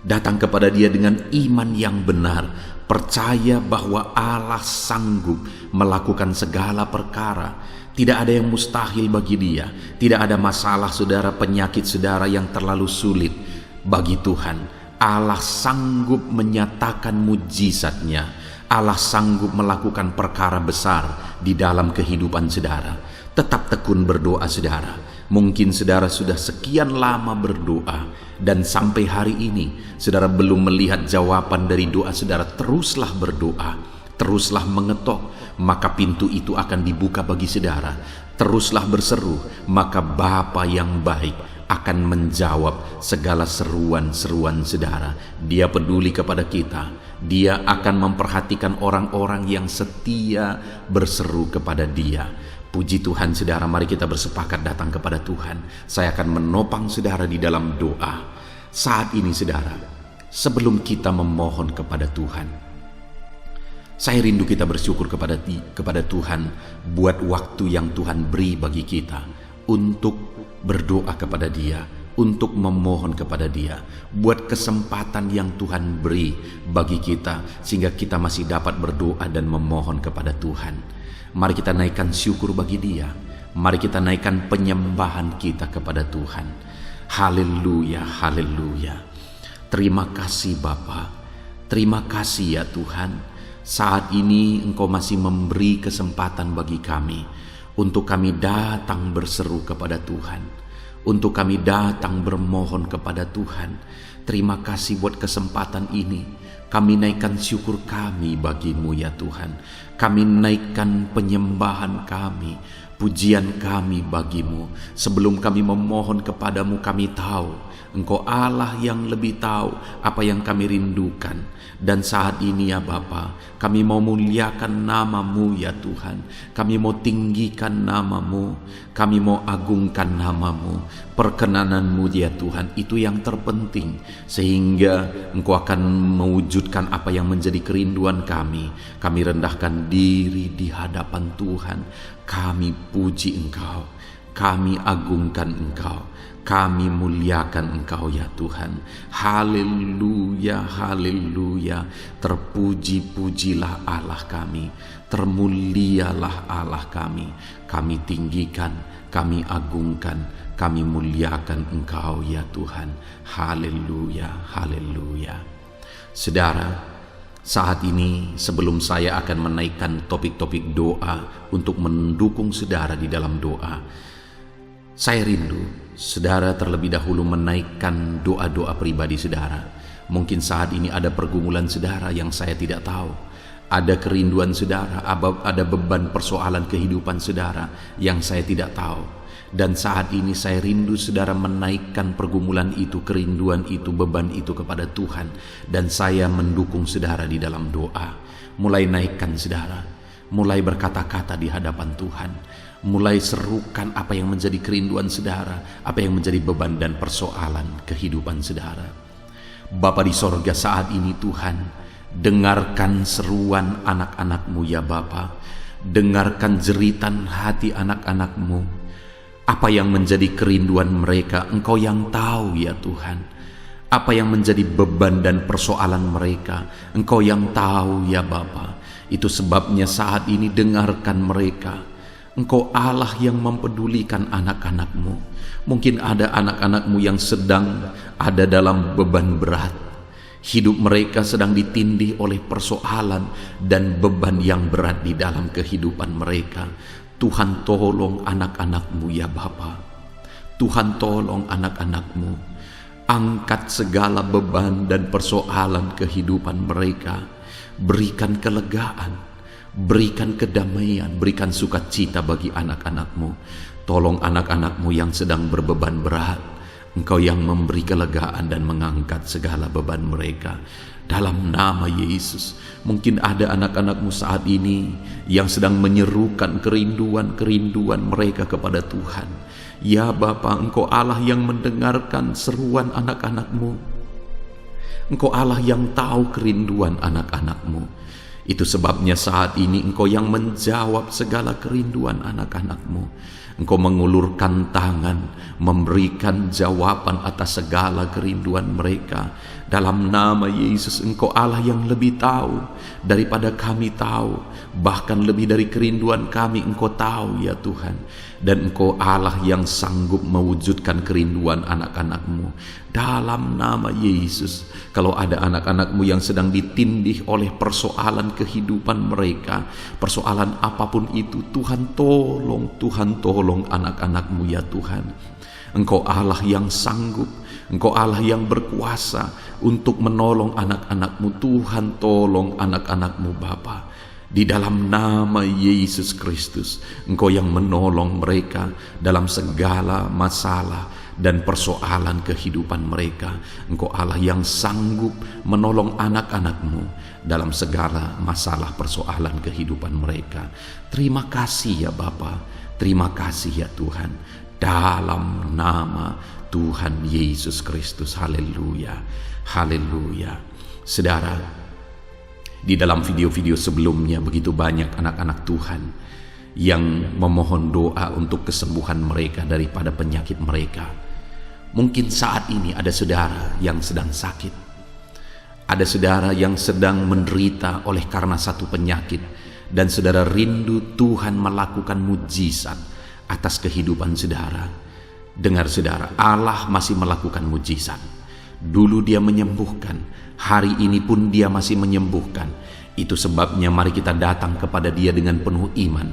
Datang kepada Dia dengan iman yang benar. Percaya bahwa Allah sanggup melakukan segala perkara. Tidak ada yang mustahil bagi Dia. Tidak ada masalah saudara, penyakit saudara yang terlalu sulit bagi Tuhan. Allah sanggup menyatakan mujizatnya. Allah sanggup melakukan perkara besar di dalam kehidupan saudara. Tetap tekun berdoa saudara. Mungkin saudara sudah sekian lama berdoa dan sampai hari ini saudara belum melihat jawaban dari doa saudara. Teruslah berdoa, teruslah mengetok, maka pintu itu akan dibuka bagi saudara. Teruslah berseru, maka Bapa yang baik akan menjawab segala seruan-seruan saudara. Dia peduli kepada kita. Dia akan memperhatikan orang-orang yang setia berseru kepada Dia. Puji Tuhan saudara, mari kita bersepakat datang kepada Tuhan. Saya akan menopang saudara di dalam doa. Saat ini saudara, sebelum kita memohon kepada Tuhan, saya rindu kita bersyukur kepada Tuhan buat waktu yang Tuhan beri bagi kita untuk berdoa kepada Dia, untuk memohon kepada Dia, buat kesempatan yang Tuhan beri bagi kita sehingga kita masih dapat berdoa dan memohon kepada Tuhan. Mari kita naikkan syukur bagi Dia. Mari kita naikkan penyembahan kita kepada Tuhan. Haleluya, haleluya. Terima kasih Bapa. Terima kasih ya Tuhan. Saat ini Engkau masih memberi kesempatan bagi kami untuk kami datang berseru kepada Tuhan, untuk kami datang bermohon kepada Tuhan. Terima kasih buat kesempatan ini. Kami naikkan syukur kami bagi-Mu ya Tuhan. Kami naikkan penyembahan kami, pujian kami bagi-Mu. Sebelum kami memohon kepadamu, kami tahu Engkau Allah yang lebih tahu apa yang kami rindukan. Dan saat ini ya Bapa, kami mau muliakan nama-Mu ya Tuhan. Kami mau tinggikan nama-Mu, kami mau agungkan nama-Mu. Perkenanan-Mu ya Tuhan, itu yang terpenting, sehingga Engkau akan mewujudkan apa yang menjadi kerinduan kami. Kami rendahkan diri di hadapan Tuhan. Kami puji Engkau, kami agungkan Engkau, kami muliakan Engkau ya Tuhan. Haleluya, haleluya. Terpuji-pujilah Allah kami, termulialah Allah kami. Kami tinggikan, kami agungkan, kami muliakan Engkau ya Tuhan. Haleluya, haleluya. Saudara, saat ini sebelum saya akan menaikkan topik-topik doa untuk mendukung saudara di dalam doa, saya rindu saudara terlebih dahulu menaikkan doa-doa pribadi saudara. Mungkin saat ini ada pergumulan saudara yang saya tidak tahu. Ada kerinduan saudara, ada beban persoalan kehidupan saudara yang saya tidak tahu. Dan saat ini saya rindu saudara menaikkan pergumulan itu, kerinduan itu, beban itu kepada Tuhan. Dan saya mendukung saudara di dalam doa. Mulai naikkan saudara, mulai berkata-kata di hadapan Tuhan. Mulai serukan apa yang menjadi kerinduan saudara, apa yang menjadi beban dan persoalan kehidupan saudara. Bapa di sorga, saat ini Tuhan, dengarkan seruan anak-anak-Mu ya Bapa. Dengarkan jeritan hati anak-anak-Mu. Apa yang menjadi kerinduan mereka, Engkau yang tahu ya Tuhan. Apa yang menjadi beban dan persoalan mereka, Engkau yang tahu ya Bapa. Itu sebabnya saat ini dengarkan mereka. Engkau Allah yang mempedulikan anak-anak-Mu. Mungkin ada anak-anak-Mu yang sedang ada dalam beban berat. Hidup mereka sedang ditindih oleh persoalan dan beban yang berat di dalam kehidupan mereka. Tuhan tolong anak-anak-Mu ya Bapa. Tuhan tolong anak-anak-Mu. Angkat segala beban dan persoalan kehidupan mereka. Berikan kelegaan, berikan kedamaian, berikan sukacita bagi anak-anak-Mu. Tolong anak-anak-Mu yang sedang berbeban berat. Engkau yang memberi kelegaan dan mengangkat segala beban mereka. Dalam nama Yesus, mungkin ada anak-anak-Mu saat ini yang sedang menyerukan kerinduan-kerinduan mereka kepada Tuhan. Ya Bapa, Engkau Allah yang mendengarkan seruan anak-anak-Mu. Engkau Allah yang tahu kerinduan anak-anak-Mu. Itu sebabnya saat ini Engkau yang menjawab segala kerinduan anak-anak-Mu. Engkau mengulurkan tangan, memberikan jawaban atas segala kerinduan mereka. Dalam nama Yesus, Engkau Allah yang lebih tahu daripada kami tahu, bahkan lebih dari kerinduan kami Engkau tahu ya Tuhan. Dan Engkau Allah yang sanggup mewujudkan kerinduan anak-anak-Mu. Dalam nama Yesus, kalau ada anak-anak-Mu yang sedang ditindih oleh persoalan kehidupan mereka, persoalan apapun itu, Tuhan tolong anak-anak-Mu ya Tuhan. Engkau Allah yang sanggup, Engkau Allah yang berkuasa untuk menolong anak-anak-Mu. Tuhan tolong anak-anak-Mu Bapa. Di dalam nama Yesus Kristus, Engkau yang menolong mereka dalam segala masalah dan persoalan kehidupan mereka. Engkau Allah yang sanggup menolong anak-anak-Mu dalam segala masalah persoalan kehidupan mereka. Terima kasih ya Bapa, terima kasih ya Tuhan. Dalam nama Tuhan Yesus Kristus. Haleluya, haleluya. Saudara, di dalam video-video sebelumnya begitu banyak anak-anak Tuhan yang memohon doa untuk kesembuhan mereka daripada penyakit mereka. Mungkin saat ini ada saudara yang sedang sakit, ada saudara yang sedang menderita oleh karena satu penyakit, dan saudara rindu Tuhan melakukan mujizat atas kehidupan saudara. Dengar saudara, Allah masih melakukan mujizat. Dulu Dia menyembuhkan, hari ini pun Dia masih menyembuhkan. Itu sebabnya mari kita datang kepada Dia dengan penuh iman,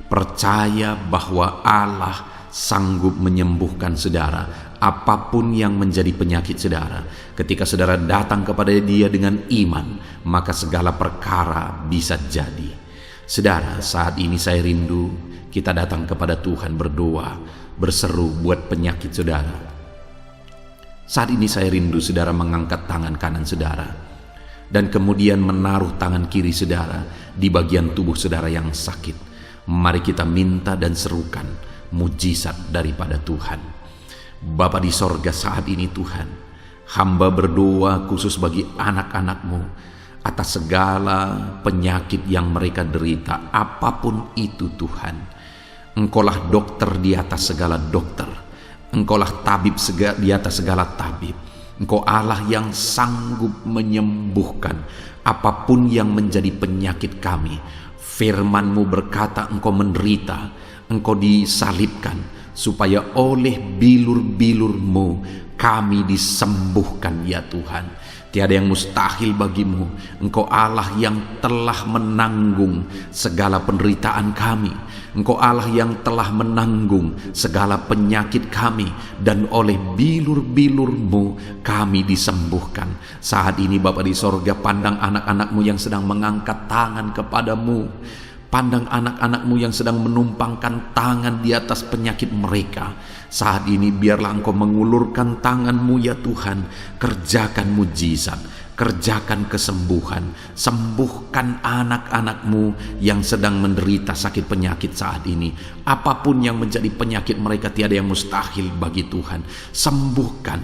percaya bahwa Allah sanggup menyembuhkan saudara apapun yang menjadi penyakit saudara. Ketika saudara datang kepada Dia dengan iman, maka segala perkara bisa jadi. Saudara, saat ini saya rindu kita datang kepada Tuhan berdoa, berseru buat penyakit saudara. Saat ini saya rindu saudara mengangkat tangan kanan saudara dan kemudian menaruh tangan kiri saudara di bagian tubuh saudara yang sakit. Mari kita minta dan serukan mujizat daripada Tuhan. Bapa di sorga, saat ini Tuhan, hamba berdoa khusus bagi anak-anak-Mu atas segala penyakit yang mereka derita, apapun itu Tuhan. Engkaulah dokter di atas segala dokter, Engkaulah tabib di atas segala tabib. Engkau Allah yang sanggup menyembuhkan apapun yang menjadi penyakit kami. Firman-Mu berkata Engkau menderita, Engkau disalibkan, supaya oleh bilur-bilur-Mu kami disembuhkan ya Tuhan. Tiada yang mustahil bagimu. Engkau Allah yang telah menanggung segala penderitaan kami. Engkau Allah yang telah menanggung segala penyakit kami, dan oleh bilur-bilur-Mu kami disembuhkan. Saat ini Bapa di sorga, pandang anak-anak-Mu yang sedang mengangkat tangan kepadamu. Pandang anak-anak-Mu yang sedang menumpangkan tangan di atas penyakit mereka. Saat ini biarlah Engkau mengulurkan tangan-Mu ya Tuhan. Kerjakan mujizat, kerjakan kesembuhan. Sembuhkan anak-anak-Mu yang sedang menderita sakit penyakit saat ini. Apapun yang menjadi penyakit mereka, tiada yang mustahil bagi Tuhan. Sembuhkan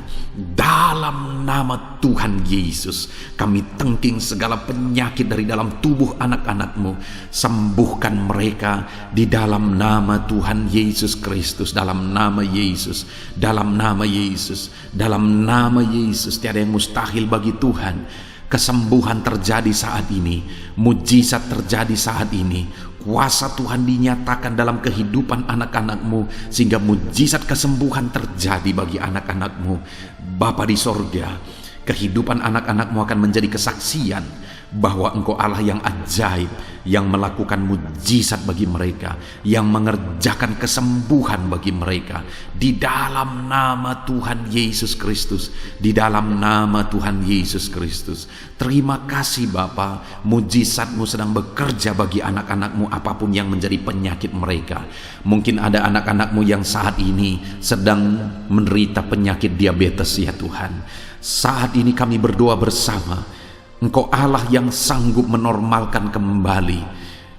dalam nama Tuhan Yesus. Kami tengking segala penyakit dari dalam tubuh anak-anak-Mu. Sembuhkan mereka di dalam nama Tuhan Yesus Kristus. Dalam nama Yesus, dalam nama Yesus, dalam nama Yesus. Tiada yang mustahil bagi Tuhan. Kesembuhan terjadi saat ini, mujizat terjadi saat ini. Kuasa Tuhan dinyatakan dalam kehidupan anak-anak-Mu, sehingga mujizat kesembuhan terjadi bagi anak-anak-Mu. Bapa di sorga, kehidupan anak-anak-Mu akan menjadi kesaksian bahwa Engkau Allah yang ajaib, yang melakukan mujizat bagi mereka, yang mengerjakan kesembuhan bagi mereka. Di dalam nama Tuhan Yesus Kristus, di dalam nama Tuhan Yesus Kristus. Terima kasih Bapa, mujizat-Mu sedang bekerja bagi anak-anak-Mu apapun yang menjadi penyakit mereka. Mungkin ada anak-anak-Mu yang saat ini sedang menderita penyakit diabetes ya Tuhan. Saat ini kami berdoa bersama, Engkau Allah yang sanggup menormalkan kembali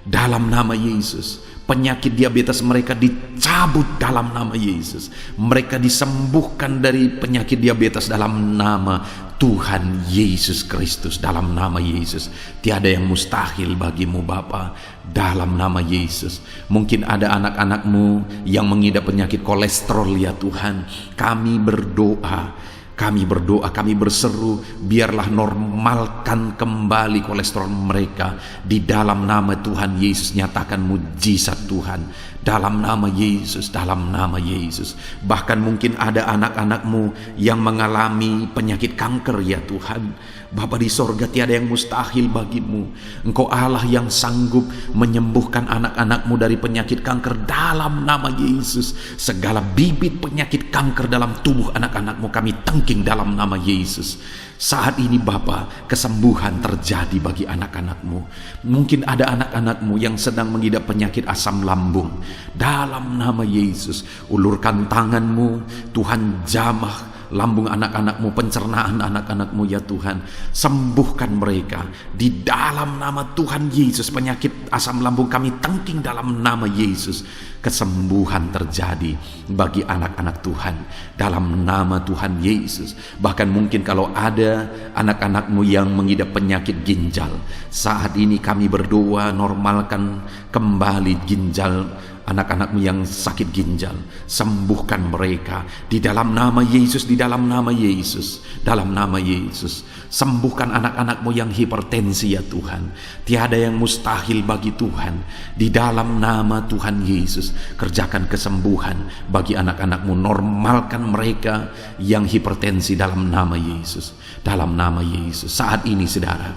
dalam nama Yesus. Penyakit diabetes mereka dicabut dalam nama Yesus. Mereka disembuhkan dari penyakit diabetes dalam nama Tuhan Yesus Kristus. Dalam nama Yesus, tiada yang mustahil bagimu Bapa. Dalam nama Yesus. Mungkin ada anak-anak-Mu yang mengidap penyakit kolesterol ya Tuhan. Kami berdoa Kami berdoa, kami berseru, biarlah normalkan kembali kolesterol mereka. Di dalam nama Tuhan Yesus, nyatakan mujizat Tuhan. Dalam nama Yesus, dalam nama Yesus. Bahkan mungkin ada anak-anakmu yang mengalami penyakit kanker ya Tuhan. Bapa di sorga, tiada yang mustahil bagimu. Engkau Allah yang sanggup menyembuhkan anak-anakmu dari penyakit kanker dalam nama Yesus. Segala bibit penyakit kanker dalam tubuh anak-anakmu kami tangking dalam nama Yesus. Saat ini Bapa, kesembuhan terjadi bagi anak-anakmu. Mungkin ada anak-anakmu yang sedang mengidap penyakit asam lambung. Dalam nama Yesus, ulurkan tanganmu, Tuhan jamah lambung anak-anakmu, pencernaan anak-anakmu ya Tuhan. Sembuhkan mereka di dalam nama Tuhan Yesus. Penyakit asam lambung kami tangking dalam nama Yesus. Kesembuhan terjadi bagi anak-anak Tuhan dalam nama Tuhan Yesus. Bahkan mungkin kalau ada anak-anakmu yang mengidap penyakit ginjal, saat ini kami berdoa, normalkan kembali ginjal anak-anakmu yang sakit ginjal. Sembuhkan mereka di dalam nama Yesus, di dalam nama Yesus, dalam nama Yesus. Sembuhkan anak-anakmu yang hipertensi ya Tuhan. Tiada yang mustahil bagi Tuhan. Di dalam nama Tuhan Yesus, kerjakan kesembuhan bagi anak-anakmu. Normalkan mereka yang hipertensi dalam nama Yesus, dalam nama Yesus. Saat ini saudara,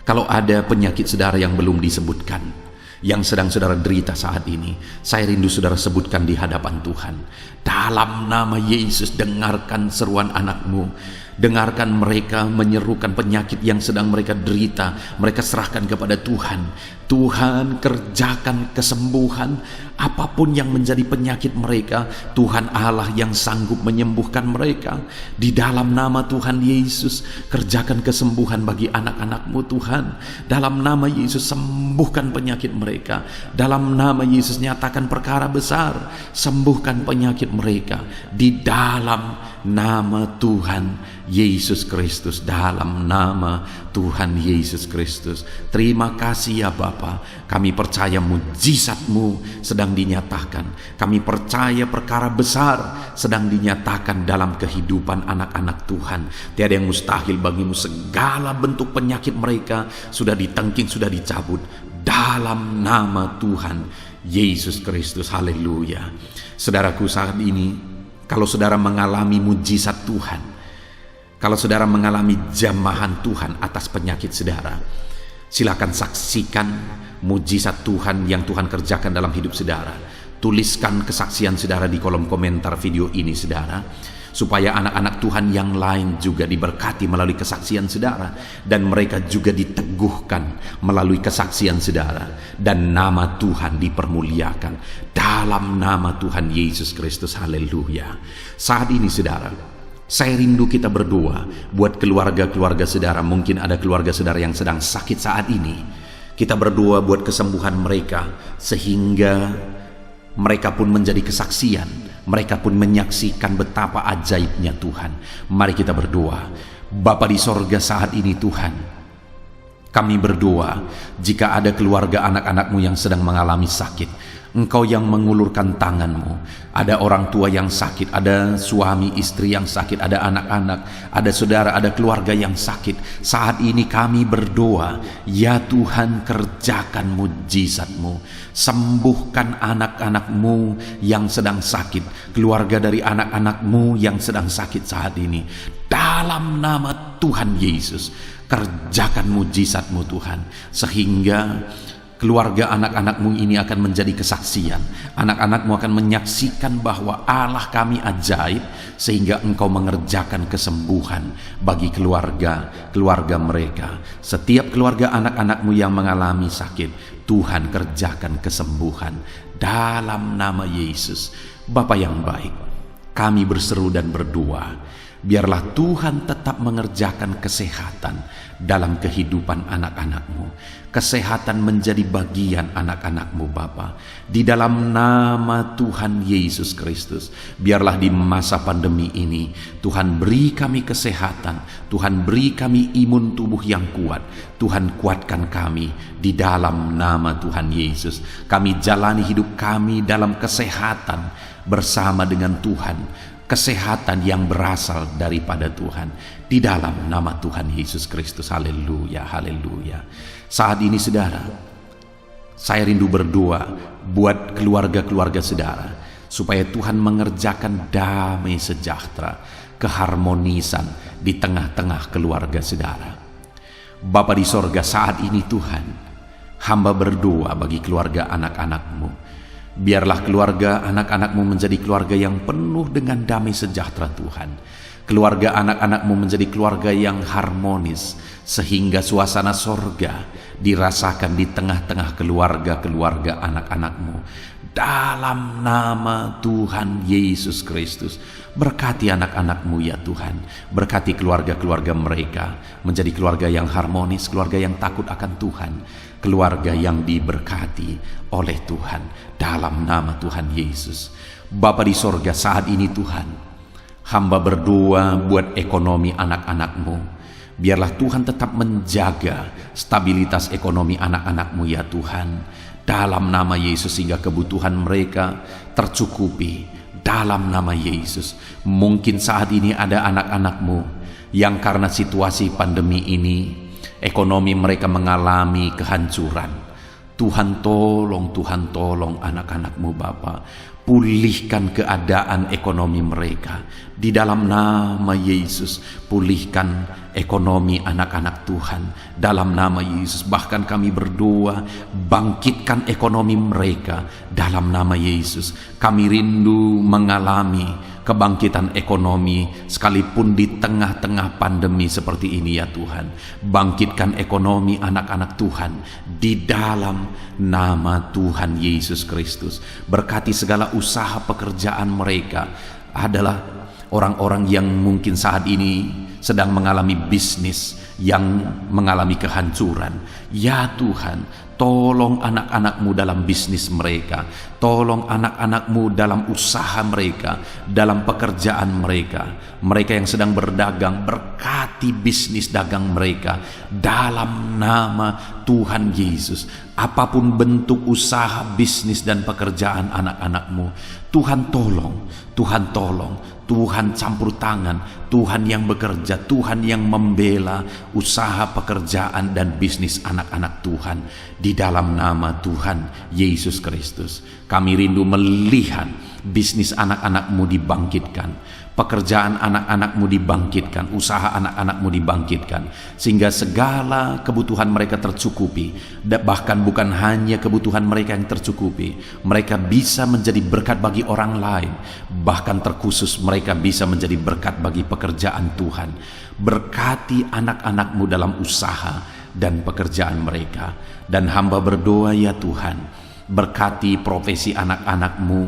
kalau ada penyakit saudara yang belum disebutkan, yang sedang saudara derita saat ini, saya rindu saudara sebutkan di hadapan Tuhan. Dalam nama Yesus, dengarkan seruan anakmu. Dengarkan mereka menyerukan penyakit yang sedang mereka derita. Mereka serahkan kepada Tuhan. Tuhan, kerjakan kesembuhan apapun yang menjadi penyakit mereka. Tuhan Allah yang sanggup menyembuhkan mereka. Di dalam nama Tuhan Yesus, kerjakan kesembuhan bagi anak-anakmu Tuhan. Dalam nama Yesus, sembuhkan penyakit mereka. Dalam nama Yesus, nyatakan perkara besar. Sembuhkan penyakit mereka. Di dalam nama Tuhan Yesus Kristus, dalam nama Tuhan Yesus Kristus. Terima kasih ya Bapa. Kami percaya mujizat-Mu sedang dinyatakan. Kami percaya perkara besar sedang dinyatakan dalam kehidupan anak-anak Tuhan. Tiada yang mustahil bagimu. Segala bentuk penyakit mereka sudah ditangking, sudah dicabut dalam nama Tuhan Yesus Kristus. Haleluya. Saudaraku, saat ini kalau saudara mengalami mujizat Tuhan, kalau saudara mengalami jamahan Tuhan atas penyakit saudara, silakan saksikan mujizat Tuhan yang Tuhan kerjakan dalam hidup saudara. Tuliskan kesaksian saudara di kolom komentar video ini saudara, supaya anak-anak Tuhan yang lain juga diberkati melalui kesaksian saudara, dan mereka juga diteguhkan melalui kesaksian saudara, dan nama Tuhan dipermuliakan dalam nama Tuhan Yesus Kristus. Haleluya. Saat ini saudara, saya rindu kita berdoa buat keluarga-keluarga saudara. Mungkin ada keluarga saudara yang sedang sakit saat ini. Kita berdoa buat kesembuhan mereka, sehingga mereka pun menjadi kesaksian. Mereka pun menyaksikan betapa ajaibnya Tuhan. Mari kita berdoa. Bapa di sorga, saat ini Tuhan, kami berdoa jika ada keluarga anak-anakmu yang sedang mengalami sakit, Engkau yang mengulurkan tanganmu. Ada orang tua yang sakit, ada suami istri yang sakit, ada anak-anak, ada saudara, ada keluarga yang sakit. Saat ini kami berdoa, ya Tuhan, kerjakan mujizat-Mu. Sembuhkan anak-anak-Mu yang sedang sakit, keluarga dari anak-anak-Mu yang sedang sakit saat ini. Dalam nama Tuhan Yesus, kerjakan mujizat-Mu Tuhan, sehingga keluarga anak-anakmu ini akan menjadi kesaksian. Anak-anakmu akan menyaksikan bahwa Allah kami ajaib, sehingga Engkau mengerjakan kesembuhan bagi keluarga mereka. Setiap keluarga anak-anakmu yang mengalami sakit, Tuhan kerjakan kesembuhan dalam nama Yesus. Bapa yang baik, kami berseru dan berdoa, biarlah Tuhan tetap mengerjakan kesehatan dalam kehidupan anak-anakmu. Kesehatan menjadi bagian anak-anakmu Bapa. Di dalam nama Tuhan Yesus Kristus, biarlah di masa pandemi ini Tuhan beri kami kesehatan, Tuhan beri kami imun tubuh yang kuat. Tuhan kuatkan kami di dalam nama Tuhan Yesus. Kami jalani hidup kami dalam kesehatan bersama dengan Tuhan. kesehatan yang berasal daripada Tuhan. Di dalam nama Tuhan Yesus Kristus. Haleluya, haleluya. Saat ini saudara, saya rindu berdoa buat keluarga-keluarga saudara, supaya Tuhan mengerjakan damai sejahtera, keharmonisan di tengah-tengah keluarga saudara. Bapa di sorga, saat ini Tuhan, hamba berdoa bagi keluarga anak-anak-Mu. Biarlah keluarga anak-anak-Mu menjadi keluarga yang penuh dengan damai sejahtera Tuhan. Keluarga anak-anak-Mu menjadi keluarga yang harmonis, sehingga suasana sorga dirasakan di tengah-tengah keluarga-keluarga anak-anak-Mu. Dalam nama Tuhan Yesus Kristus, berkati anak-anak-Mu ya Tuhan. Berkati keluarga-keluarga mereka menjadi keluarga yang harmonis, keluarga yang takut akan Tuhan, keluarga yang diberkati oleh Tuhan. Dalam nama Tuhan Yesus. Bapa di sorga, saat ini Tuhan, hamba berdoa buat ekonomi anak-anak-Mu. Biarlah Tuhan tetap menjaga stabilitas ekonomi anak-anak-Mu ya Tuhan. Dalam nama Yesus, sehingga kebutuhan mereka tercukupi. Dalam nama Yesus. Mungkin saat ini ada anak-anak-Mu yang karena situasi pandemi ini, ekonomi mereka mengalami kehancuran. Tuhan tolong anak-anak-Mu Bapa. Pulihkan keadaan ekonomi mereka. Di dalam nama Yesus, pulihkan ekonomi anak-anak Tuhan. Dalam nama Yesus, bahkan kami berdoa, bangkitkan ekonomi mereka. Dalam nama Yesus, kami rindu mengalami kebangkitan ekonomi sekalipun di tengah-tengah pandemi seperti ini ya Tuhan. Bangkitkan ekonomi anak-anak Tuhan di dalam nama Tuhan Yesus Kristus. Berkati segala usaha pekerjaan mereka. Adalah orang-orang yang mungkin saat ini sedang mengalami bisnis yang mengalami kehancuran. Ya Tuhan, tolong anak-anak-Mu dalam bisnis mereka. Tolong anak-anak-Mu dalam usaha mereka, dalam pekerjaan mereka. Mereka yang sedang berdagang, berkati bisnis dagang mereka. Dalam nama Tuhan Yesus, apapun bentuk usaha, bisnis, dan pekerjaan anak-anak-Mu, Tuhan tolong, Tuhan tolong. Tuhan campur tangan, Tuhan yang bekerja, Tuhan yang membela usaha, pekerjaan, dan bisnis anak-anak Tuhan. Di dalam nama Tuhan Yesus Kristus, kami rindu melihat bisnis anak-anak-Mu dibangkitkan, pekerjaan anak-anak-Mu dibangkitkan, usaha anak-anak-Mu dibangkitkan, sehingga segala kebutuhan mereka tercukupi. Bahkan bukan hanya kebutuhan mereka yang tercukupi, mereka bisa menjadi berkat bagi orang lain. Bahkan terkhusus mereka bisa menjadi berkat bagi pekerjaan Tuhan. Berkati anak-anak-Mu dalam usaha dan pekerjaan mereka. Dan hamba berdoa ya Tuhan, berkati profesi anak-anak-Mu,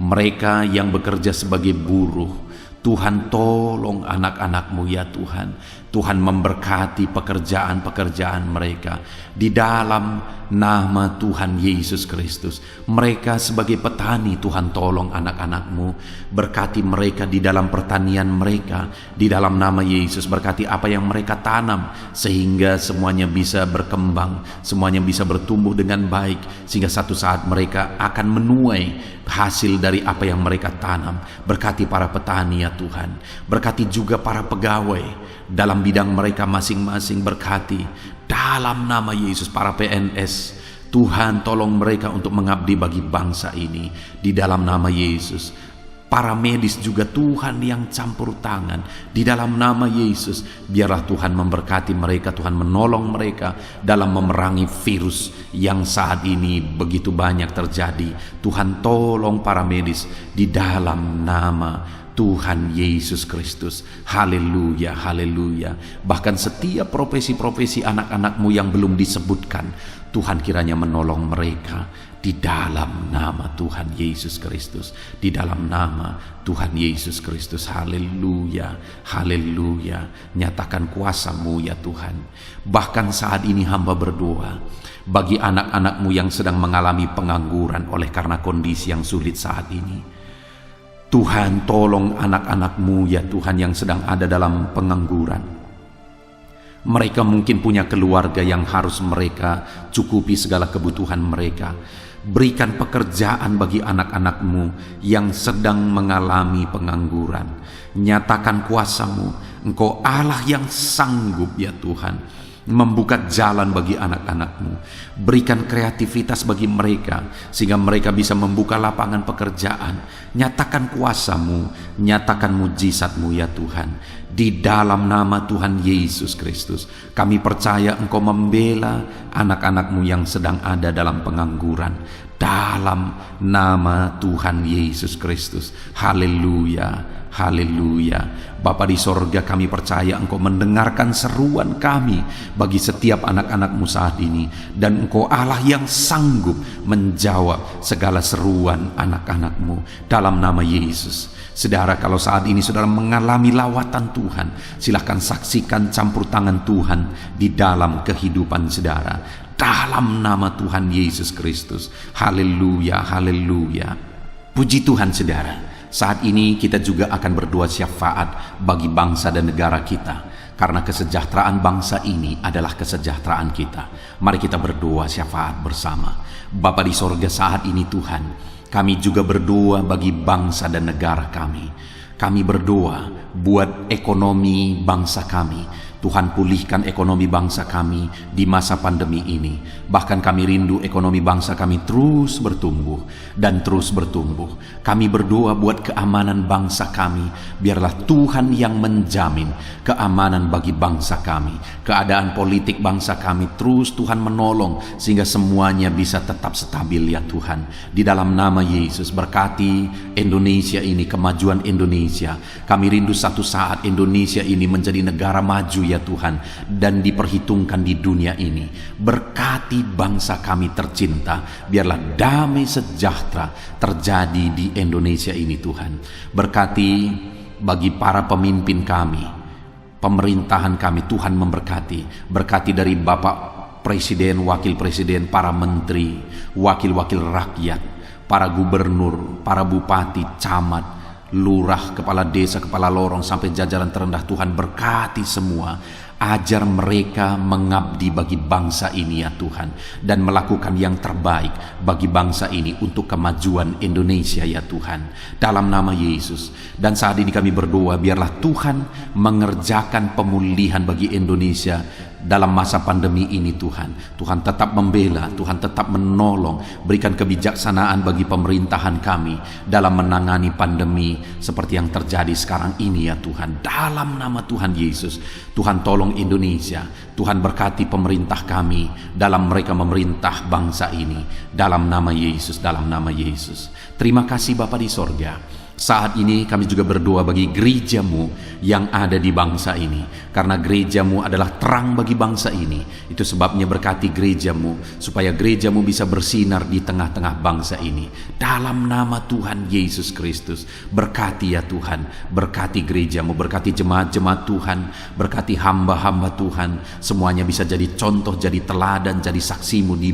mereka yang bekerja sebagai buruh. Tuhan tolong anak-anak-Mu ya Tuhan. Tuhan memberkati pekerjaan-pekerjaan mereka. Di dalam nama Tuhan Yesus Kristus. Mereka sebagai petani, Tuhan tolong anak-anak-Mu. Berkati mereka di dalam pertanian mereka. Di dalam nama Yesus, berkati apa yang mereka tanam, sehingga semuanya bisa berkembang, semuanya bisa bertumbuh dengan baik, sehingga satu saat mereka akan menuai hasil dari apa yang mereka tanam. Berkati para petani ya Tuhan. Berkati juga para pegawai dalam bidang mereka masing-masing. Berkati dalam nama Yesus para PNS. Tuhan tolong mereka untuk mengabdi bagi bangsa ini. Di dalam nama Yesus. Para medis juga Tuhan yang campur tangan. Di dalam nama Yesus, biarlah Tuhan memberkati mereka, Tuhan menolong mereka dalam memerangi virus yang saat ini begitu banyak terjadi. Tuhan tolong para medis di dalam nama Tuhan Yesus Kristus. Haleluya, haleluya. Bahkan setiap profesi-profesi anak-anak-Mu yang belum disebutkan, Tuhan kiranya menolong mereka di dalam nama Tuhan Yesus Kristus. Di dalam nama Tuhan Yesus Kristus. Haleluya, haleluya. Nyatakan kuasa-Mu ya Tuhan. Bahkan saat ini hamba berdoa bagi anak-anak-Mu yang sedang mengalami pengangguran oleh karena kondisi yang sulit saat ini. Tuhan tolong anak-anak-Mu ya Tuhan yang sedang ada dalam pengangguran. Mereka mungkin punya keluarga yang harus mereka cukupi segala kebutuhan mereka. Berikan pekerjaan bagi anak-anak-Mu yang sedang mengalami pengangguran. Nyatakan kuasa-Mu, Engkau Allah yang sanggup ya Tuhan, membuka jalan bagi anak-anak-Mu. Berikan kreativitas bagi mereka, sehingga mereka bisa membuka lapangan pekerjaan. Nyatakan kuasa-Mu, nyatakan mujizat-Mu ya Tuhan. Di dalam nama Tuhan Yesus Kristus, kami percaya Engkau membela anak-anak-Mu yang sedang ada dalam pengangguran. Dalam nama Tuhan Yesus Kristus. Haleluya, haleluya. Bapa di sorga, kami percaya Engkau mendengarkan seruan kami bagi setiap anak-anak-Mu saat ini. Dan Engkau Allah yang sanggup menjawab segala seruan anak-anak-Mu dalam nama Yesus. Saudara, kalau saat ini saudara mengalami lawatan Tuhan, silahkan saksikan campur tangan Tuhan di dalam kehidupan saudara. Dalam nama Tuhan Yesus Kristus. Haleluya, haleluya. Puji Tuhan saudara. Saat ini kita juga akan berdoa syafaat bagi bangsa dan negara kita, karena kesejahteraan bangsa ini adalah kesejahteraan kita. Mari kita berdoa syafaat bersama. Bapa di sorga, saat ini Tuhan, kami juga berdoa bagi bangsa dan negara kami. Kami berdoa buat ekonomi bangsa kami. Tuhan, pulihkan ekonomi bangsa kami di masa pandemi ini. Bahkan kami rindu ekonomi bangsa kami terus bertumbuh dan terus bertumbuh. Kami berdoa buat keamanan bangsa kami. Biarlah Tuhan yang menjamin keamanan bagi bangsa kami. Keadaan politik bangsa kami terus Tuhan menolong, sehingga semuanya bisa tetap stabil ya Tuhan. Di dalam nama Yesus, berkati Indonesia ini, kemajuan Indonesia. Kami rindu satu saat Indonesia ini menjadi negara maju ya Tuhan, dan diperhitungkan di dunia ini. Berkati bangsa kami tercinta, biarlah damai sejahtera terjadi di Indonesia ini Tuhan. Berkati bagi para pemimpin kami, pemerintahan kami, Tuhan memberkati. Berkati dari Bapak Presiden, Wakil Presiden, para menteri, wakil-wakil rakyat, para gubernur, para bupati, camat, lurah, kepala desa, kepala lorong, sampai jajaran terendah. Tuhan berkati semua. Ajar mereka mengabdi bagi bangsa ini ya Tuhan, dan melakukan yang terbaik bagi bangsa ini untuk kemajuan Indonesia ya Tuhan, dalam nama Yesus. Dan saat ini kami berdoa, biarlah Tuhan mengerjakan pemulihan bagi Indonesia dalam masa pandemi ini Tuhan. Tuhan tetap membela, Tuhan tetap menolong. Berikan kebijaksanaan bagi pemerintahan kami dalam menangani pandemi seperti yang terjadi sekarang ini ya Tuhan. Dalam nama Tuhan Yesus, Tuhan tolong Indonesia. Tuhan berkati pemerintah kami dalam mereka memerintah bangsa ini. Dalam nama Yesus, dalam nama Yesus. Terima kasih Bapa di sorga. Saat ini kami juga berdoa bagi gereja-Mu yang ada di bangsa ini, karena gereja-Mu adalah terang bagi bangsa ini. Itu sebabnya berkati gereja-Mu, supaya gereja-Mu bisa bersinar di tengah-tengah bangsa ini. Dalam nama Tuhan Yesus Kristus, berkati ya Tuhan, berkati gereja-Mu, berkati jemaat-jemaat Tuhan, berkati hamba-hamba Tuhan. Semuanya bisa jadi contoh, jadi teladan, jadi saksi-Mu di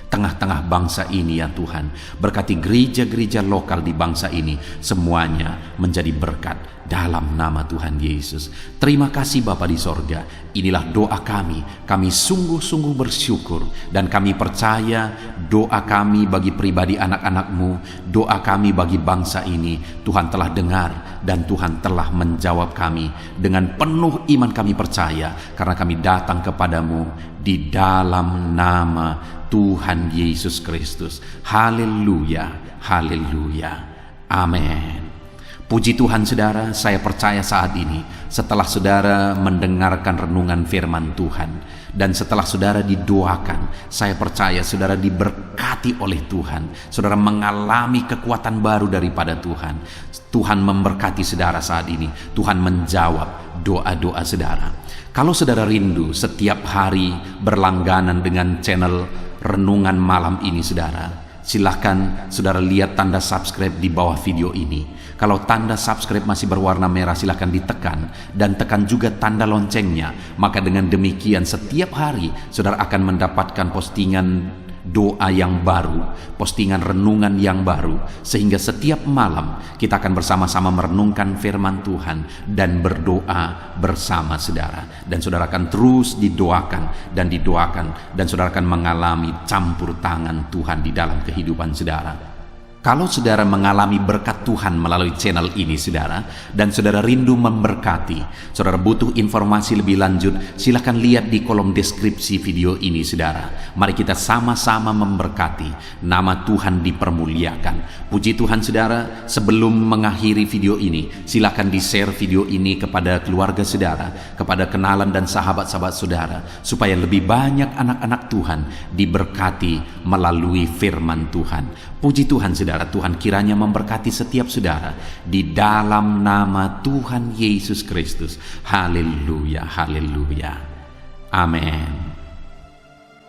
tengah-tengah bangsa ini ya Tuhan. Berkati gereja-gereja lokal di bangsa ini, semuanya menjadi berkat dalam nama Tuhan Yesus. Terima kasih Bapa di sorga. Inilah doa kami. Kami sungguh-sungguh bersyukur, dan kami percaya doa kami bagi pribadi anak-anak-Mu, doa kami bagi bangsa ini, Tuhan telah dengar dan Tuhan telah menjawab kami. Dengan penuh iman kami percaya, karena kami datang kepadamu di dalam nama Tuhan Yesus Kristus. Haleluya, haleluya, amin. Puji Tuhan saudara, saya percaya saat ini setelah saudara mendengarkan renungan firman Tuhan, dan setelah saudara didoakan, saya percaya saudara diberkati oleh Tuhan. Saudara mengalami kekuatan baru daripada Tuhan. Tuhan memberkati saudara saat ini. Tuhan menjawab doa-doa saudara. Kalau saudara rindu setiap hari berlangganan dengan channel renungan malam ini saudara, silahkan saudara lihat tanda subscribe di bawah video ini. Kalau tanda subscribe masih berwarna merah, silahkan ditekan, dan tekan juga tanda loncengnya. Maka dengan demikian setiap hari saudara akan mendapatkan postingan doa yang baru, postingan renungan yang baru, sehingga setiap malam kita akan bersama-sama merenungkan firman Tuhan dan berdoa bersama saudara. Dan saudara akan terus didoakan, dan saudara akan mengalami campur tangan Tuhan di dalam kehidupan saudara. Kalau saudara mengalami berkat Tuhan melalui channel ini saudara, dan saudara rindu memberkati, saudara butuh informasi lebih lanjut, silakan lihat di kolom deskripsi video ini saudara. Mari kita sama-sama memberkati, nama Tuhan dipermuliakan. Puji Tuhan saudara, sebelum mengakhiri video ini, silakan di-share video ini kepada keluarga saudara, kepada kenalan dan sahabat-sahabat saudara, supaya lebih banyak anak-anak Tuhan diberkati melalui firman Tuhan. Puji Tuhan saudara, Tuhan kiranya memberkati setiap saudara di dalam nama Tuhan Yesus Kristus. Haleluya, haleluya. Amin.